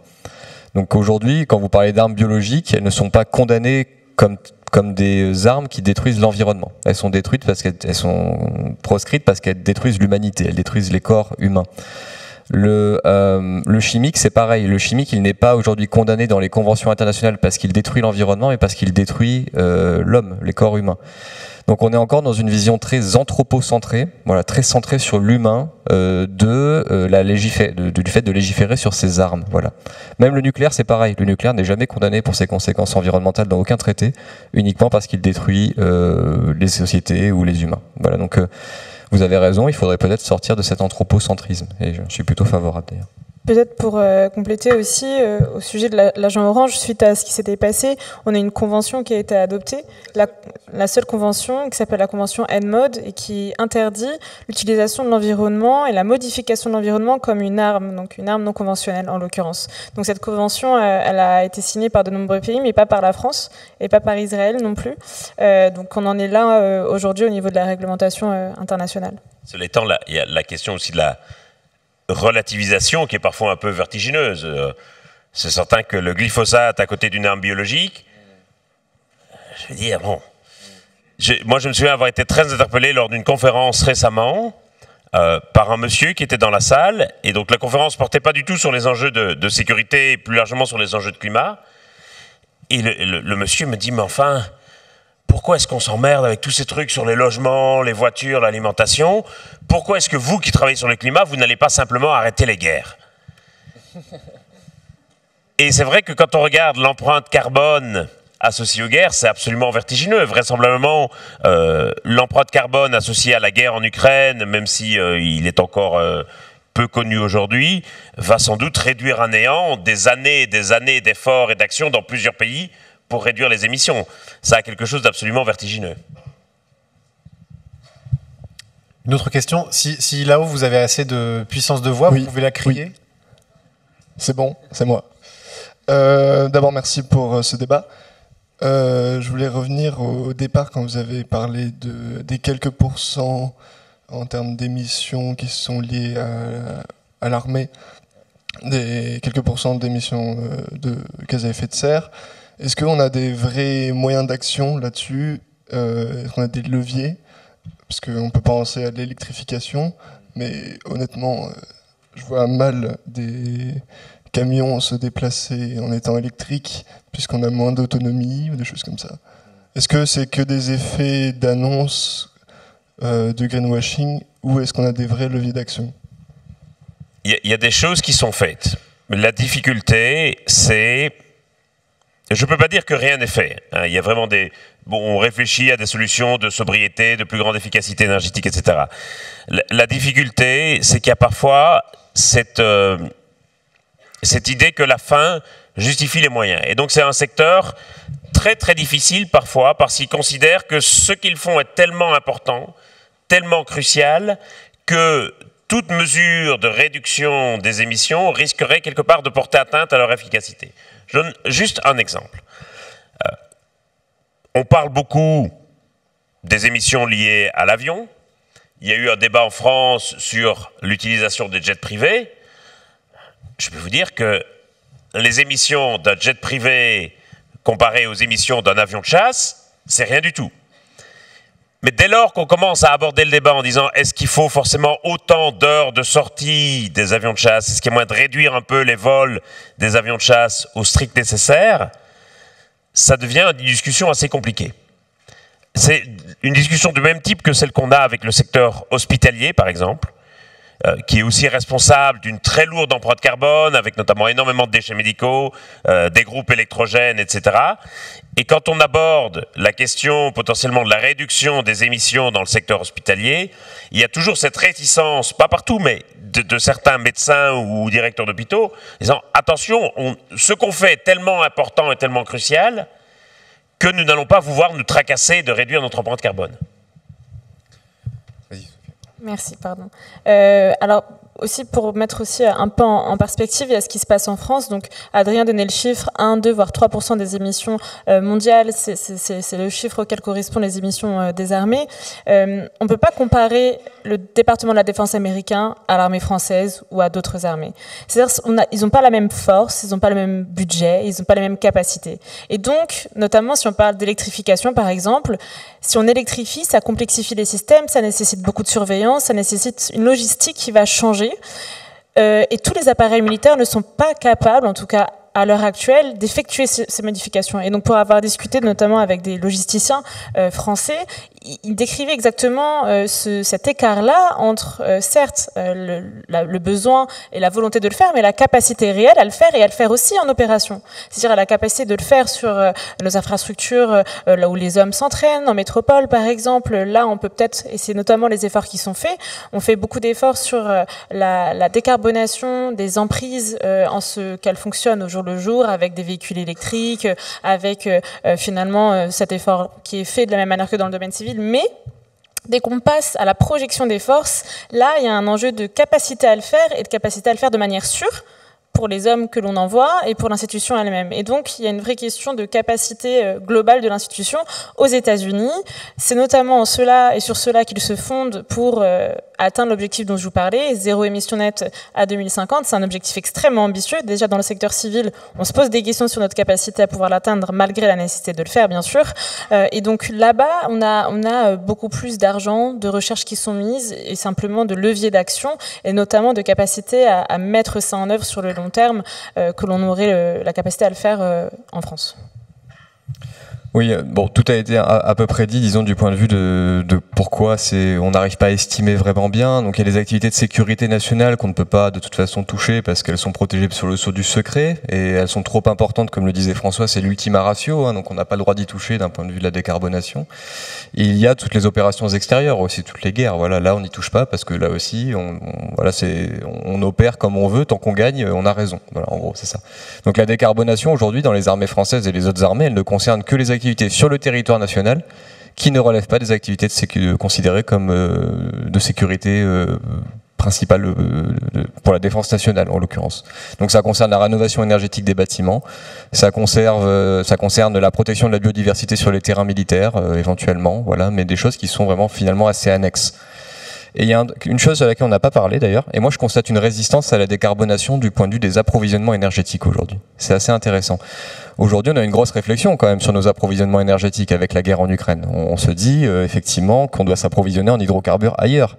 Donc aujourd'hui, quand vous parlez d'armes biologiques, elles ne sont pas condamnées comme des armes qui détruisent l'environnement. Elles sont détruites parce qu'elles sont proscrites parce qu'elles détruisent l'humanité, elles détruisent les corps humains. Le chimique, c'est pareil. Le chimique, il n'est pas aujourd'hui condamné dans les conventions internationales parce qu'il détruit l'environnement, mais parce qu'il détruit l'homme, les corps humains. Donc on est encore dans une vision très anthropocentrée, voilà, très centrée sur l'humain, du fait de légiférer sur ces armes. Voilà. Même le nucléaire, c'est pareil. Le nucléaire n'est jamais condamné pour ses conséquences environnementales dans aucun traité, uniquement parce qu'il détruit les sociétés ou les humains. Voilà. Donc vous avez raison, il faudrait peut-être sortir de cet anthropocentrisme. Et je suis plutôt favorable d'ailleurs. Peut-être pour compléter aussi, au sujet de l'agent orange, suite à ce qui s'était passé, on a une convention qui a été adoptée, la seule convention qui s'appelle la convention ENMOD et qui interdit l'utilisation de l'environnement et la modification de l'environnement comme une arme, donc une arme non conventionnelle en l'occurrence. Donc cette convention, elle a été signée par de nombreux pays, mais pas par la France et pas par Israël non plus. Donc on en est là aujourd'hui au niveau de la réglementation internationale. Cela étant, il y a la question aussi de la relativisation qui est parfois un peu vertigineuse. C'est certain que le glyphosate à côté d'une arme biologique, je veux dire, bon. Moi, je me souviens avoir été très interpellé lors d'une conférence récemment par un monsieur qui était dans la salle. Et donc, la conférence portait pas du tout sur les enjeux de sécurité, et plus largement sur les enjeux de climat. Et le monsieur me dit, mais enfin, pourquoi est-ce qu'on s'emmerde avec tous ces trucs sur les logements, les voitures, l'alimentation? Pourquoi est-ce que vous, qui travaillez sur le climat, vous n'allez pas simplement arrêter les guerres? Et c'est vrai que quand on regarde l'empreinte carbone associée aux guerres, c'est absolument vertigineux. Vraisemblablement, l'empreinte carbone associée à la guerre en Ukraine, même si il est encore peu connu aujourd'hui, va sans doute réduire à néant des années et des années d'efforts et d'actions dans plusieurs pays pour réduire les émissions. Ça a quelque chose d'absolument vertigineux. Une autre question, si là-haut vous avez assez de puissance de voix, Oui. vous pouvez la crier. Oui. C'est bon, c'est moi. D'abord, merci pour ce débat. Je voulais revenir au départ quand vous avez parlé des quelques pourcents en termes d'émissions qui sont liées à l'armée, des quelques pourcents d'émissions de gaz à effet de serre. Est-ce qu'on a des vrais moyens d'action là-dessus? Est-ce qu'on a des leviers? Parce qu'on peut penser à l'électrification, mais honnêtement, je vois mal des camions se déplacer en étant électriques, puisqu'on a moins d'autonomie ou des choses comme ça. Est-ce que c'est que des effets d'annonce de greenwashing, ou est-ce qu'on a des vrais leviers d'action? Il y a des choses qui sont faites. La difficulté, c'est... Je ne peux pas dire que rien n'est fait. Il y a vraiment des... Bon, on réfléchit à des solutions de sobriété, de plus grande efficacité énergétique, etc. La difficulté, c'est qu'il y a parfois cette idée que la fin justifie les moyens. Et donc c'est un secteur très très difficile parfois, parce qu'ils considèrent que ce qu'ils font est tellement important, tellement crucial, que toute mesure de réduction des émissions risquerait quelque part de porter atteinte à leur efficacité. Je donne juste un exemple. On parle beaucoup des émissions liées à l'avion. Il y a eu un débat en France sur l'utilisation des jets privés. Je peux vous dire que les émissions d'un jet privé comparées aux émissions d'un avion de chasse, c'est rien du tout. Mais dès lors qu'on commence à aborder le débat en disant est-ce qu'il faut forcément autant d'heures de sortie des avions de chasse, est-ce qu'il y a moyen de réduire un peu les vols des avions de chasse au strict nécessaire, ça devient une discussion assez compliquée. C'est une discussion du même type que celle qu'on a avec le secteur hospitalier, par exemple, qui est aussi responsable d'une très lourde empreinte carbone, avec notamment énormément de déchets médicaux, des groupes électrogènes, etc. Et quand on aborde la question potentiellement de la réduction des émissions dans le secteur hospitalier, il y a toujours cette réticence, pas partout, mais de certains médecins ou directeurs d'hôpitaux, disant attention, ce qu'on fait est tellement important et tellement crucial que nous n'allons pas pouvoir nous tracasser de réduire notre empreinte carbone. Merci, pardon. Alors, aussi pour mettre aussi un peu en perspective, il y a ce qui se passe en France. Donc, Adrien donnait le chiffre 1, 2, voire 3% des émissions mondiales. C'est le chiffre auquel correspondent les émissions des armées. On ne peut pas comparer le département de la défense américain à l'armée française ou à d'autres armées. C'est-à-dire ils n'ont pas la même force, ils n'ont pas le même budget, ils n'ont pas les mêmes capacités. Et donc, notamment si on parle d'électrification, par exemple, si on électrifie, ça complexifie les systèmes, ça nécessite beaucoup de surveillance, ça nécessite une logistique qui va changer. Et tous les appareils militaires ne sont pas capables, en tout cas à l'heure actuelle, d'effectuer ces modifications. Et donc pour avoir discuté notamment avec des logisticiens français, il décrivait exactement cet écart-là entre, certes, le besoin et la volonté de le faire, mais la capacité réelle à le faire et à le faire aussi en opération. C'est-à-dire la capacité de le faire sur nos infrastructures, là où les hommes s'entraînent, en métropole par exemple. Là, on peut peut-être, et c'est notamment les efforts qui sont faits, on fait beaucoup d'efforts sur la décarbonation des emprises en ce qu'elles fonctionnent au jour le jour, avec des véhicules électriques, avec finalement cet effort qui est fait de la même manière que dans le domaine civil, mais dès qu'on passe à la projection des forces, là, il y a un enjeu de capacité à le faire et de capacité à le faire de manière sûre pour les hommes que l'on envoie et pour l'institution elle-même. Et donc, il y a une vraie question de capacité globale de l'institution aux États-Unis. C'est notamment en cela et sur cela qu'ils se fondent pour atteindre l'objectif dont je vous parlais, zéro émission nette à 2050. C'est un objectif extrêmement ambitieux. Déjà, dans le secteur civil, on se pose des questions sur notre capacité à pouvoir l'atteindre, malgré la nécessité de le faire, bien sûr. Et donc, là-bas, on a beaucoup plus d'argent, de recherches qui sont mises, et simplement de leviers d'action, et notamment de capacité à mettre ça en œuvre sur le long terme, que l'on aurait la capacité à le faire en France. Oui, bon, tout a été à peu près dit, disons, du point de vue de pourquoi on n'arrive pas à estimer vraiment bien. Donc il y a des activités de sécurité nationale qu'on ne peut pas de toute façon toucher parce qu'elles sont protégées sur le sceau du secret et elles sont trop importantes, comme le disait François, c'est l'ultima ratio, hein, donc on n'a pas le droit d'y toucher d'un point de vue de la décarbonation. Et il y a toutes les opérations extérieures aussi, toutes les guerres. Voilà, là on n'y touche pas parce que là aussi, on opère comme on veut, tant qu'on gagne, on a raison. Voilà, en gros, c'est ça. Donc la décarbonation aujourd'hui dans les armées françaises et les autres armées, elle ne concerne que les activités sur le territoire national qui ne relèvent pas des activités considérées comme de sécurité principale pour la défense nationale en l'occurrence. Donc ça concerne la rénovation énergétique des bâtiments, ça concerne la protection de la biodiversité sur les terrains militaires éventuellement, voilà, mais des choses qui sont vraiment finalement assez annexes. Et il y a une chose à laquelle on n'a pas parlé d'ailleurs, et moi je constate une résistance à la décarbonation du point de vue des approvisionnements énergétiques aujourd'hui. C'est assez intéressant. Aujourd'hui on a une grosse réflexion quand même sur nos approvisionnements énergétiques avec la guerre en Ukraine. On se dit effectivement qu'on doit s'approvisionner en hydrocarbures ailleurs.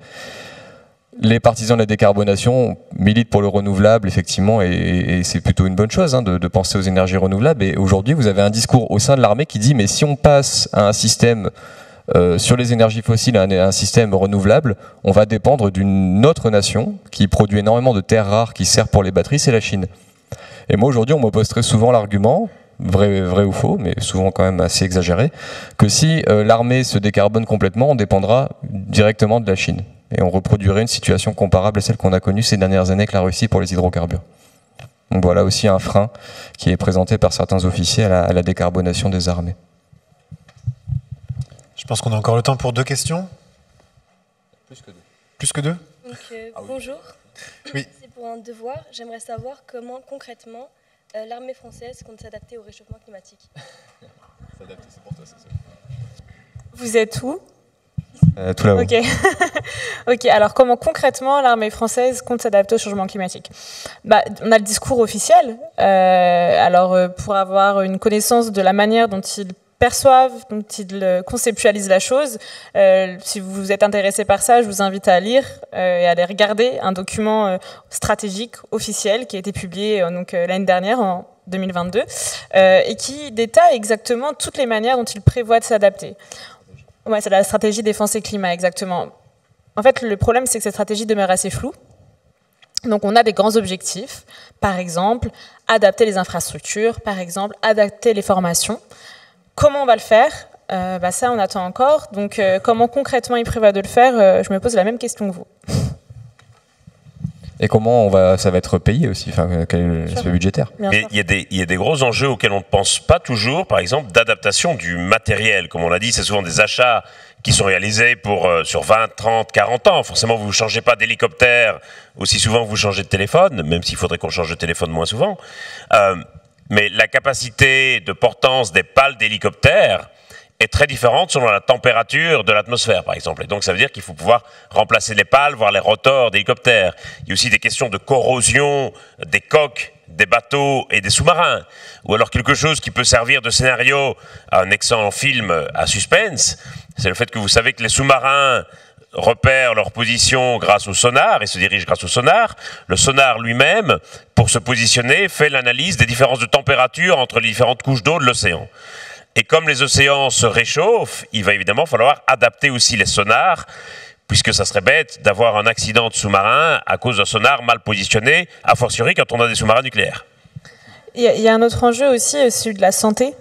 Les partisans de la décarbonation militent pour le renouvelable, effectivement, et c'est plutôt une bonne chose hein, de penser aux énergies renouvelables. Et aujourd'hui vous avez un discours au sein de l'armée qui dit mais si on passe à un système sur les énergies fossiles, un système renouvelable, on va dépendre d'une autre nation qui produit énormément de terres rares qui servent pour les batteries, c'est la Chine. Et moi aujourd'hui on m'oppose très souvent l'argument, vrai ou faux, mais souvent quand même assez exagéré, que si l'armée se décarbone complètement, on dépendra directement de la Chine. Et on reproduirait une situation comparable à celle qu'on a connue ces dernières années avec la Russie pour les hydrocarbures. Donc voilà aussi un frein qui est présenté par certains officiers à la décarbonation des armées. Je pense qu'on a encore le temps pour 2 questions. Plus que 2. Plus que 2 Donc, bonjour. Oui. C'est pour un devoir. J'aimerais savoir comment concrètement l'armée française compte s'adapter au réchauffement climatique. S'adapter, c'est pour toi, c'est ça. Vous êtes où Tout là-haut. Ok. Ok. Alors, comment concrètement l'armée française compte s'adapter au changement climatique ? On a le discours officiel. Pour avoir une connaissance de la manière dont ils perçoivent, dont ils conceptualisent la chose. Si vous êtes intéressé par ça, je vous invite à lire et à aller regarder un document stratégique officiel qui a été publié l'année dernière, en 2022, et qui détaille exactement toutes les manières dont ils prévoient de s'adapter. Ouais, c'est la stratégie défense et climat, exactement. En fait, le problème, c'est que cette stratégie demeure assez floue. Donc, on a des grands objectifs. Par exemple, adapter les infrastructures, par exemple, adapter les formations. Comment on va le faire ? Ça, on attend encore. Donc, comment concrètement ils prévoient de le faire ? Je me pose la même question que vous. Et comment ça va être payé aussi, quel est l'aspect budgétaire ? Mais il y a des gros enjeux auxquels on ne pense pas toujours, par exemple d'adaptation du matériel. Comme on l'a dit, c'est souvent des achats qui sont réalisés sur 20, 30, 40 ans. Forcément, vous ne changez pas d'hélicoptère aussi souvent que vous changez de téléphone, même s'il faudrait qu'on change de téléphone moins souvent. Mais la capacité de portance des pales d'hélicoptère est très différente selon la température de l'atmosphère, par exemple. Et donc, ça veut dire qu'il faut pouvoir remplacer les pales, voire les rotors d'hélicoptères. Il y a aussi des questions de corrosion des coques des bateaux et des sous-marins. Ou alors quelque chose qui peut servir de scénario à un excellent film à suspense, c'est le fait que vous savez que les sous-marins repèrent leur position grâce au sonar et se dirigent grâce au sonar. Le sonar lui-même, pour se positionner, fait l'analyse des différences de température entre les différentes couches d'eau de l'océan. Et comme les océans se réchauffent, il va évidemment falloir adapter aussi les sonars, puisque ça serait bête d'avoir un accident de sous-marin à cause d'un sonar mal positionné, a fortiori quand on a des sous-marins nucléaires. Il y a un autre enjeu aussi, celui de la santé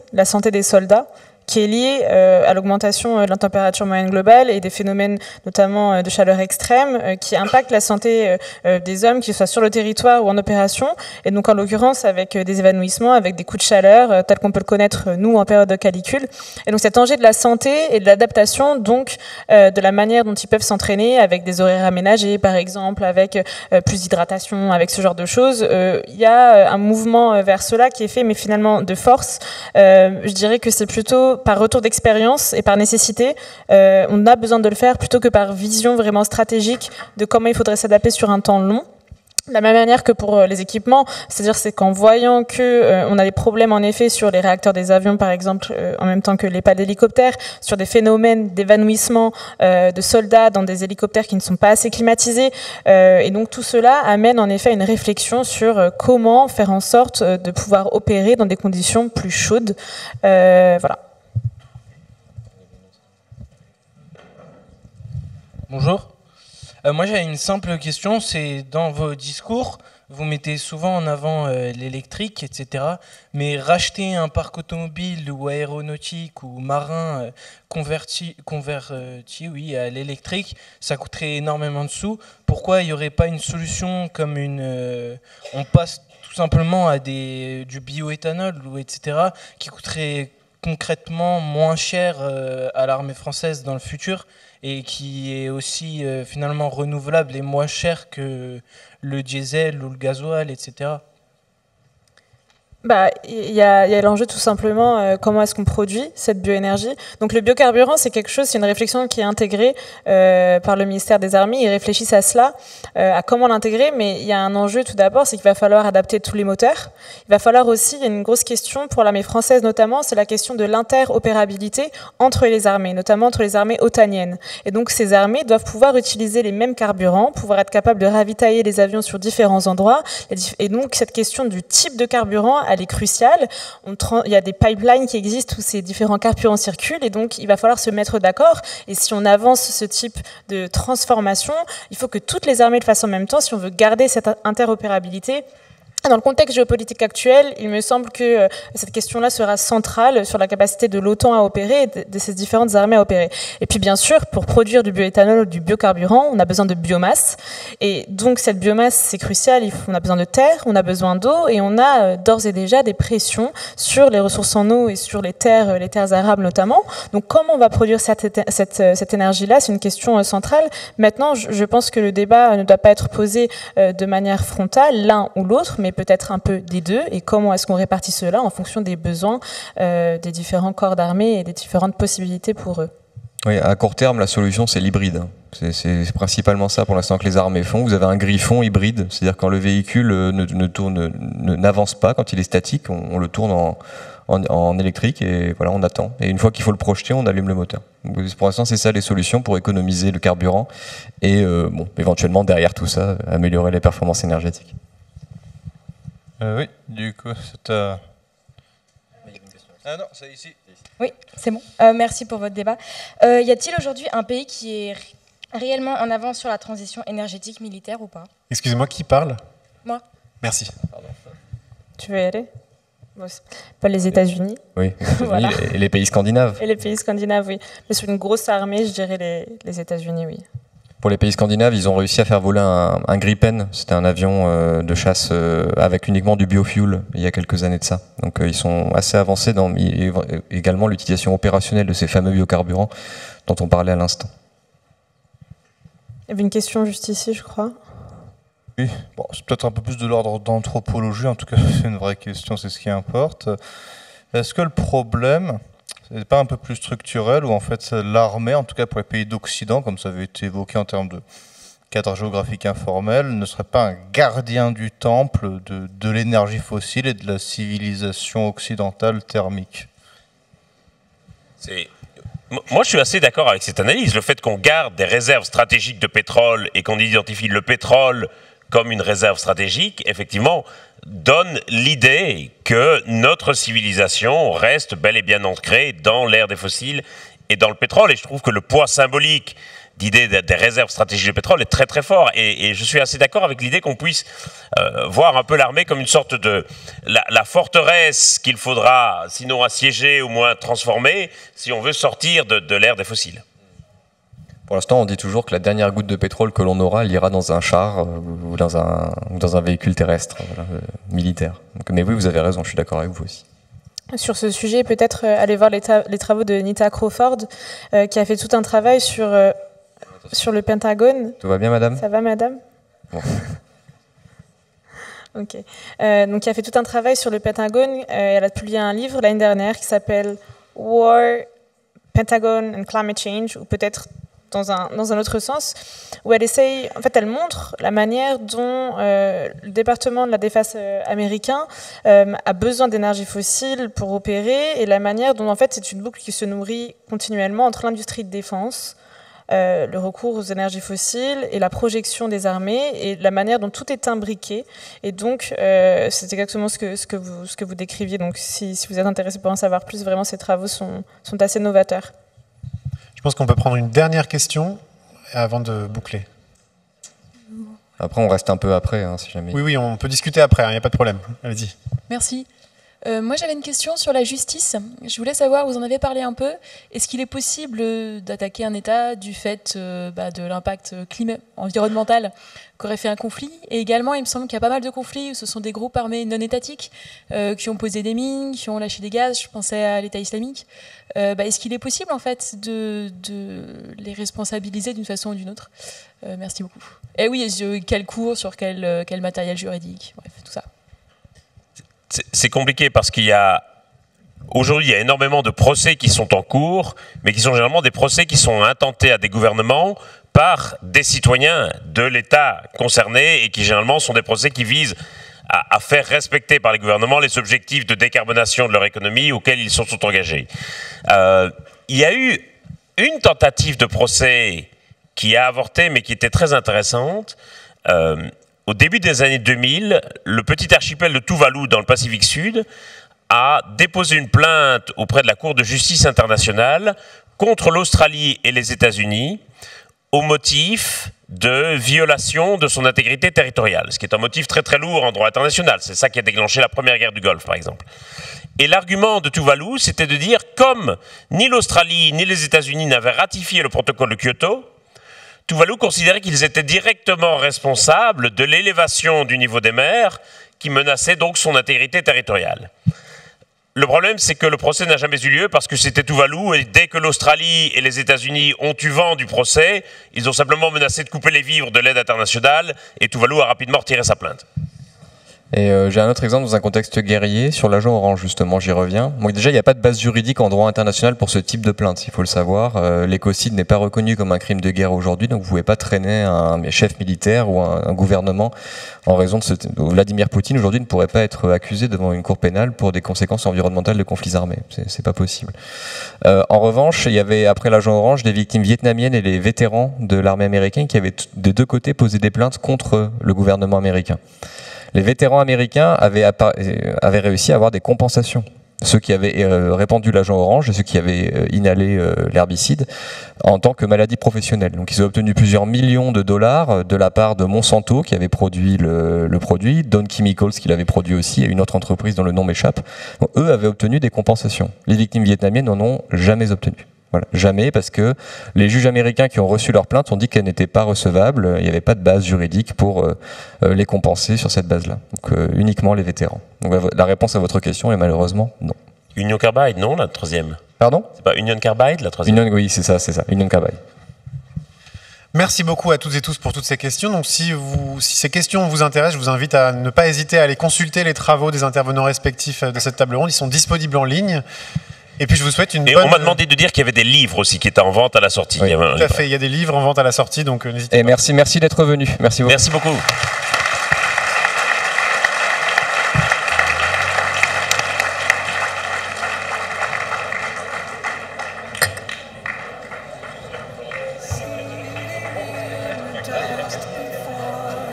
des soldats, qui est lié à l'augmentation de la température moyenne globale et des phénomènes notamment de chaleur extrême qui impactent la santé des hommes, qu'ils soient sur le territoire ou en opération, et donc en l'occurrence avec des évanouissements, avec des coups de chaleur, tel qu'on peut le connaître nous en période de canicule. Et donc cet enjeu de la santé et de l'adaptation, donc de la manière dont ils peuvent s'entraîner, avec des horaires aménagés par exemple, avec plus d'hydratation, avec ce genre de choses, il y a un mouvement vers cela qui est fait, mais finalement de force. Je dirais que c'est plutôt par retour d'expérience et par nécessité. On a besoin de le faire plutôt que par vision vraiment stratégique de comment il faudrait s'adapter sur un temps long. De la même manière que pour les équipements, c'est-à-dire c'est qu'en voyant que on a des problèmes en effet sur les réacteurs des avions par exemple, en même temps que les pales d'hélicoptères, sur des phénomènes d'évanouissement de soldats dans des hélicoptères qui ne sont pas assez climatisés, et donc tout cela amène en effet à une réflexion sur comment faire en sorte de pouvoir opérer dans des conditions plus chaudes. Voilà. Bonjour. Moi j'ai une simple question, c'est dans vos discours, vous mettez souvent en avant l'électrique, etc. Mais racheter un parc automobile ou aéronautique ou marin converti à l'électrique, ça coûterait énormément de sous. Pourquoi il n'y aurait pas une solution comme on passe tout simplement à du bioéthanol ou etc. qui coûterait concrètement moins cher à l'armée française dans le futur et qui est aussi finalement renouvelable et moins cher que le diesel ou le gasoil, etc. Il y a l'enjeu tout simplement, comment est-ce qu'on produit cette bioénergie. Donc le biocarburant, c'est quelque chose, c'est une réflexion qui est intégrée par le ministère des Armées. Ils réfléchissent à cela, à comment l'intégrer, mais il y a un enjeu tout d'abord, c'est qu'il va falloir adapter tous les moteurs. Il va falloir aussi, il y a une grosse question pour l'armée française notamment, c'est la question de l'interopérabilité entre les armées, notamment entre les armées otaniennes. Et donc ces armées doivent pouvoir utiliser les mêmes carburants, pouvoir être capables de ravitailler les avions sur différents endroits. Et donc cette question du type de carburant, elle est cruciale. Il y a des pipelines qui existent où ces différents carburants circulent et donc il va falloir se mettre d'accord. Et si on avance ce type de transformation, il faut que toutes les armées le fassent en même temps si on veut garder cette interopérabilité. Dans le contexte géopolitique actuel, il me semble que cette question-là sera centrale sur la capacité de l'OTAN à opérer et de ces différentes armées à opérer. Et puis bien sûr, pour produire du bioéthanol ou du biocarburant, on a besoin de biomasse. Et donc cette biomasse, c'est crucial, on a besoin de terre, on a besoin d'eau et on a d'ores et déjà des pressions sur les ressources en eau et sur les terres arables notamment. Donc comment on va produire cette énergie-là, c'est une question centrale. Maintenant, je pense que le débat ne doit pas être posé de manière frontale, l'un ou l'autre, mais peut-être un peu des deux, et comment est-ce qu'on répartit cela en fonction des besoins des différents corps d'armée et des différentes possibilités pour eux. Oui, à court terme, la solution, c'est l'hybride. C'est principalement ça pour l'instant que les armées font. Vous avez un griffon hybride, c'est-à-dire quand le véhicule n'avance pas, quand il est statique, on le tourne en électrique et voilà, on attend. Et une fois qu'il faut le projeter, on allume le moteur. Donc, pour l'instant, c'est ça les solutions pour économiser le carburant et éventuellement, derrière tout ça, améliorer les performances énergétiques. Oui, du coup, c'est à... Ah non, c'est ici. Oui, c'est bon. Merci pour votre débat. Y a-t-il aujourd'hui un pays qui est réellement en avance sur la transition énergétique militaire ou pas? Excusez-moi, qui parle? Moi. Merci. Pardon. Tu veux y aller? Pas les États-Unis. Oui, les États-Unis Voilà. et les pays scandinaves. Et les pays scandinaves, oui. Mais sur une grosse armée, je dirais les États-Unis, oui. Pour les pays scandinaves, ils ont réussi à faire voler un Gripen. C'était un avion de chasse avec uniquement du biofuel il y a quelques années de ça. Donc ils sont assez avancés dans également l'utilisation opérationnelle de ces fameux biocarburants dont on parlait à l'instant. Il y avait une question juste ici, je crois. Oui, bon, c'est peut-être un peu plus de l'ordre d'anthropologie, en tout cas c'est une vraie question, c'est ce qui importe. Est-ce que le problème, c'est pas un peu plus structurel, où en fait l'armée, en tout cas pour les pays d'Occident, comme ça avait été évoqué en termes de cadre géographique informel, ne serait pas un gardien du temple de l'énergie fossile et de la civilisation occidentale thermique? Moi, je suis assez d'accord avec cette analyse. Le fait qu'on garde des réserves stratégiques de pétrole et qu'on identifie le pétrole comme une réserve stratégique, effectivement, donne l'idée que notre civilisation reste bel et bien ancrée dans l'ère des fossiles et dans le pétrole. Et je trouve que le poids symbolique d'idée des réserves stratégiques de pétrole est très très fort. Et je suis assez d'accord avec l'idée qu'on puisse voir un peu l'armée comme une sorte de la forteresse qu'il faudra, sinon assiéger, au moins transformer, si on veut sortir de l'ère des fossiles. Pour l'instant, on dit toujours que la dernière goutte de pétrole que l'on aura, elle ira dans un char ou dans un véhicule terrestre militaire. Donc, mais oui, vous avez raison, je suis d'accord avec vous aussi. Sur ce sujet, peut-être aller voir les travaux de Nita Crawford, qui a fait tout un travail sur le Pentagone. Tout va bien, madame? Ça va, madame? Bon. Ok. Donc, qui a fait tout un travail sur le Pentagone. Elle a publié un livre l'année dernière qui s'appelle War, Pentagon and Climate Change, ou peut-être dans un autre sens, où elle essaye, en fait, elle montre la manière dont le département de la défense américain a besoin d'énergie fossile pour opérer, et la manière dont, en fait, c'est une boucle qui se nourrit continuellement entre l'industrie de défense, le recours aux énergies fossiles et la projection des armées, et la manière dont tout est imbriqué. Et donc, c'est exactement ce que vous décriviez. Donc, si vous êtes intéressé pour en savoir plus, vraiment, ces travaux sont assez novateurs. Je pense qu'on peut prendre une dernière question avant de boucler. Après, on reste un peu après, hein, si jamais. Oui, on peut discuter après, il n'y a pas de problème. Allez-y. Merci. Moi, j'avais une question sur la justice. Je voulais savoir, vous en avez parlé un peu, est-ce qu'il est possible d'attaquer un État du fait de l'impact environnemental qu'aurait fait un conflit? Et également, il me semble qu'il y a pas mal de conflits où ce sont des groupes armés non étatiques qui ont posé des mines, qui ont lâché des gaz. Je pensais à l'État islamique. Est-ce qu'il est possible, en fait, de les responsabiliser d'une façon ou d'une autre? Merci beaucoup. Et oui, quel cours, sur quel matériel juridique, bref, tout ça. C'est compliqué parce aujourd'hui, il y a énormément de procès qui sont en cours, mais qui sont généralement des procès qui sont intentés à des gouvernements par des citoyens de l'État concerné, et qui généralement sont des procès qui visent à faire respecter par les gouvernements les objectifs de décarbonation de leur économie auxquels ils sont engagés. Il y a eu une tentative de procès qui a avorté, mais qui était très intéressante. Au début des années 2000, le petit archipel de Tuvalu, dans le Pacifique Sud, a déposé une plainte auprès de la Cour de justice internationale contre l'Australie et les États-Unis au motif de violation de son intégrité territoriale, ce qui est un motif très très lourd en droit international. C'est ça qui a déclenché la première guerre du Golfe, par exemple. Et l'argument de Tuvalu, c'était de dire, comme ni l'Australie ni les États-Unis n'avaient ratifié le protocole de Kyoto, Tuvalu considérait qu'ils étaient directement responsables de l'élévation du niveau des mers qui menaçait donc son intégrité territoriale. Le problème, c'est que le procès n'a jamais eu lieu parce que c'était Tuvalu, et dès que l'Australie et les États-Unis ont eu vent du procès, ils ont simplement menacé de couper les vivres de l'aide internationale, et Tuvalu a rapidement retiré sa plainte. Et j'ai un autre exemple dans un contexte guerrier, sur l'agent orange justement, j'y reviens. Donc déjà, il n'y a pas de base juridique en droit international pour ce type de plainte, il faut le savoir. L'écocide n'est pas reconnu comme un crime de guerre aujourd'hui, donc vous ne pouvez pas traîner un chef militaire ou un gouvernement en raison de ce... Vladimir Poutine aujourd'hui ne pourrait pas être accusé devant une cour pénale pour des conséquences environnementales de conflits armés, c'est pas possible. En revanche, il y avait après l'agent orange des victimes vietnamiennes et les vétérans de l'armée américaine qui avaient des deux côtés posé des plaintes contre le gouvernement américain. Les vétérans américains avaient réussi à avoir des compensations. Ceux qui avaient répandu l'agent orange et ceux qui avaient inhalé l'herbicide en tant que maladie professionnelle. Donc ils ont obtenu plusieurs millions de dollars de la part de Monsanto qui avait produit le produit, Dow Chemicals qui l'avait produit aussi, et une autre entreprise dont le nom m'échappe. Donc, eux avaient obtenu des compensations. Les victimes vietnamiennes n'en ont jamais obtenu. Voilà, jamais, parce que les juges américains qui ont reçu leur plainte ont dit qu'elle n'était pas recevable, il n'y avait pas de base juridique pour les compenser sur cette base-là. Donc uniquement les vétérans. Donc la réponse à votre question est malheureusement non. Union Carbide, non, la troisième? Pardon? C'est pas Union Carbide, la troisième? Oui, c'est ça, Union Carbide. Merci beaucoup à toutes et tous pour toutes ces questions. Donc si ces questions vous intéressent, je vous invite à ne pas hésiter à aller consulter les travaux des intervenants respectifs de cette table ronde. Ils sont disponibles en ligne. Et puis je vous souhaite une bonne... on m'a demandé de dire qu'il y avait des livres aussi qui étaient en vente à la sortie. Oui, tout à fait, il y a des livres en vente à la sortie, donc n'hésitez pas. Et merci d'être venu. Merci beaucoup. Merci beaucoup.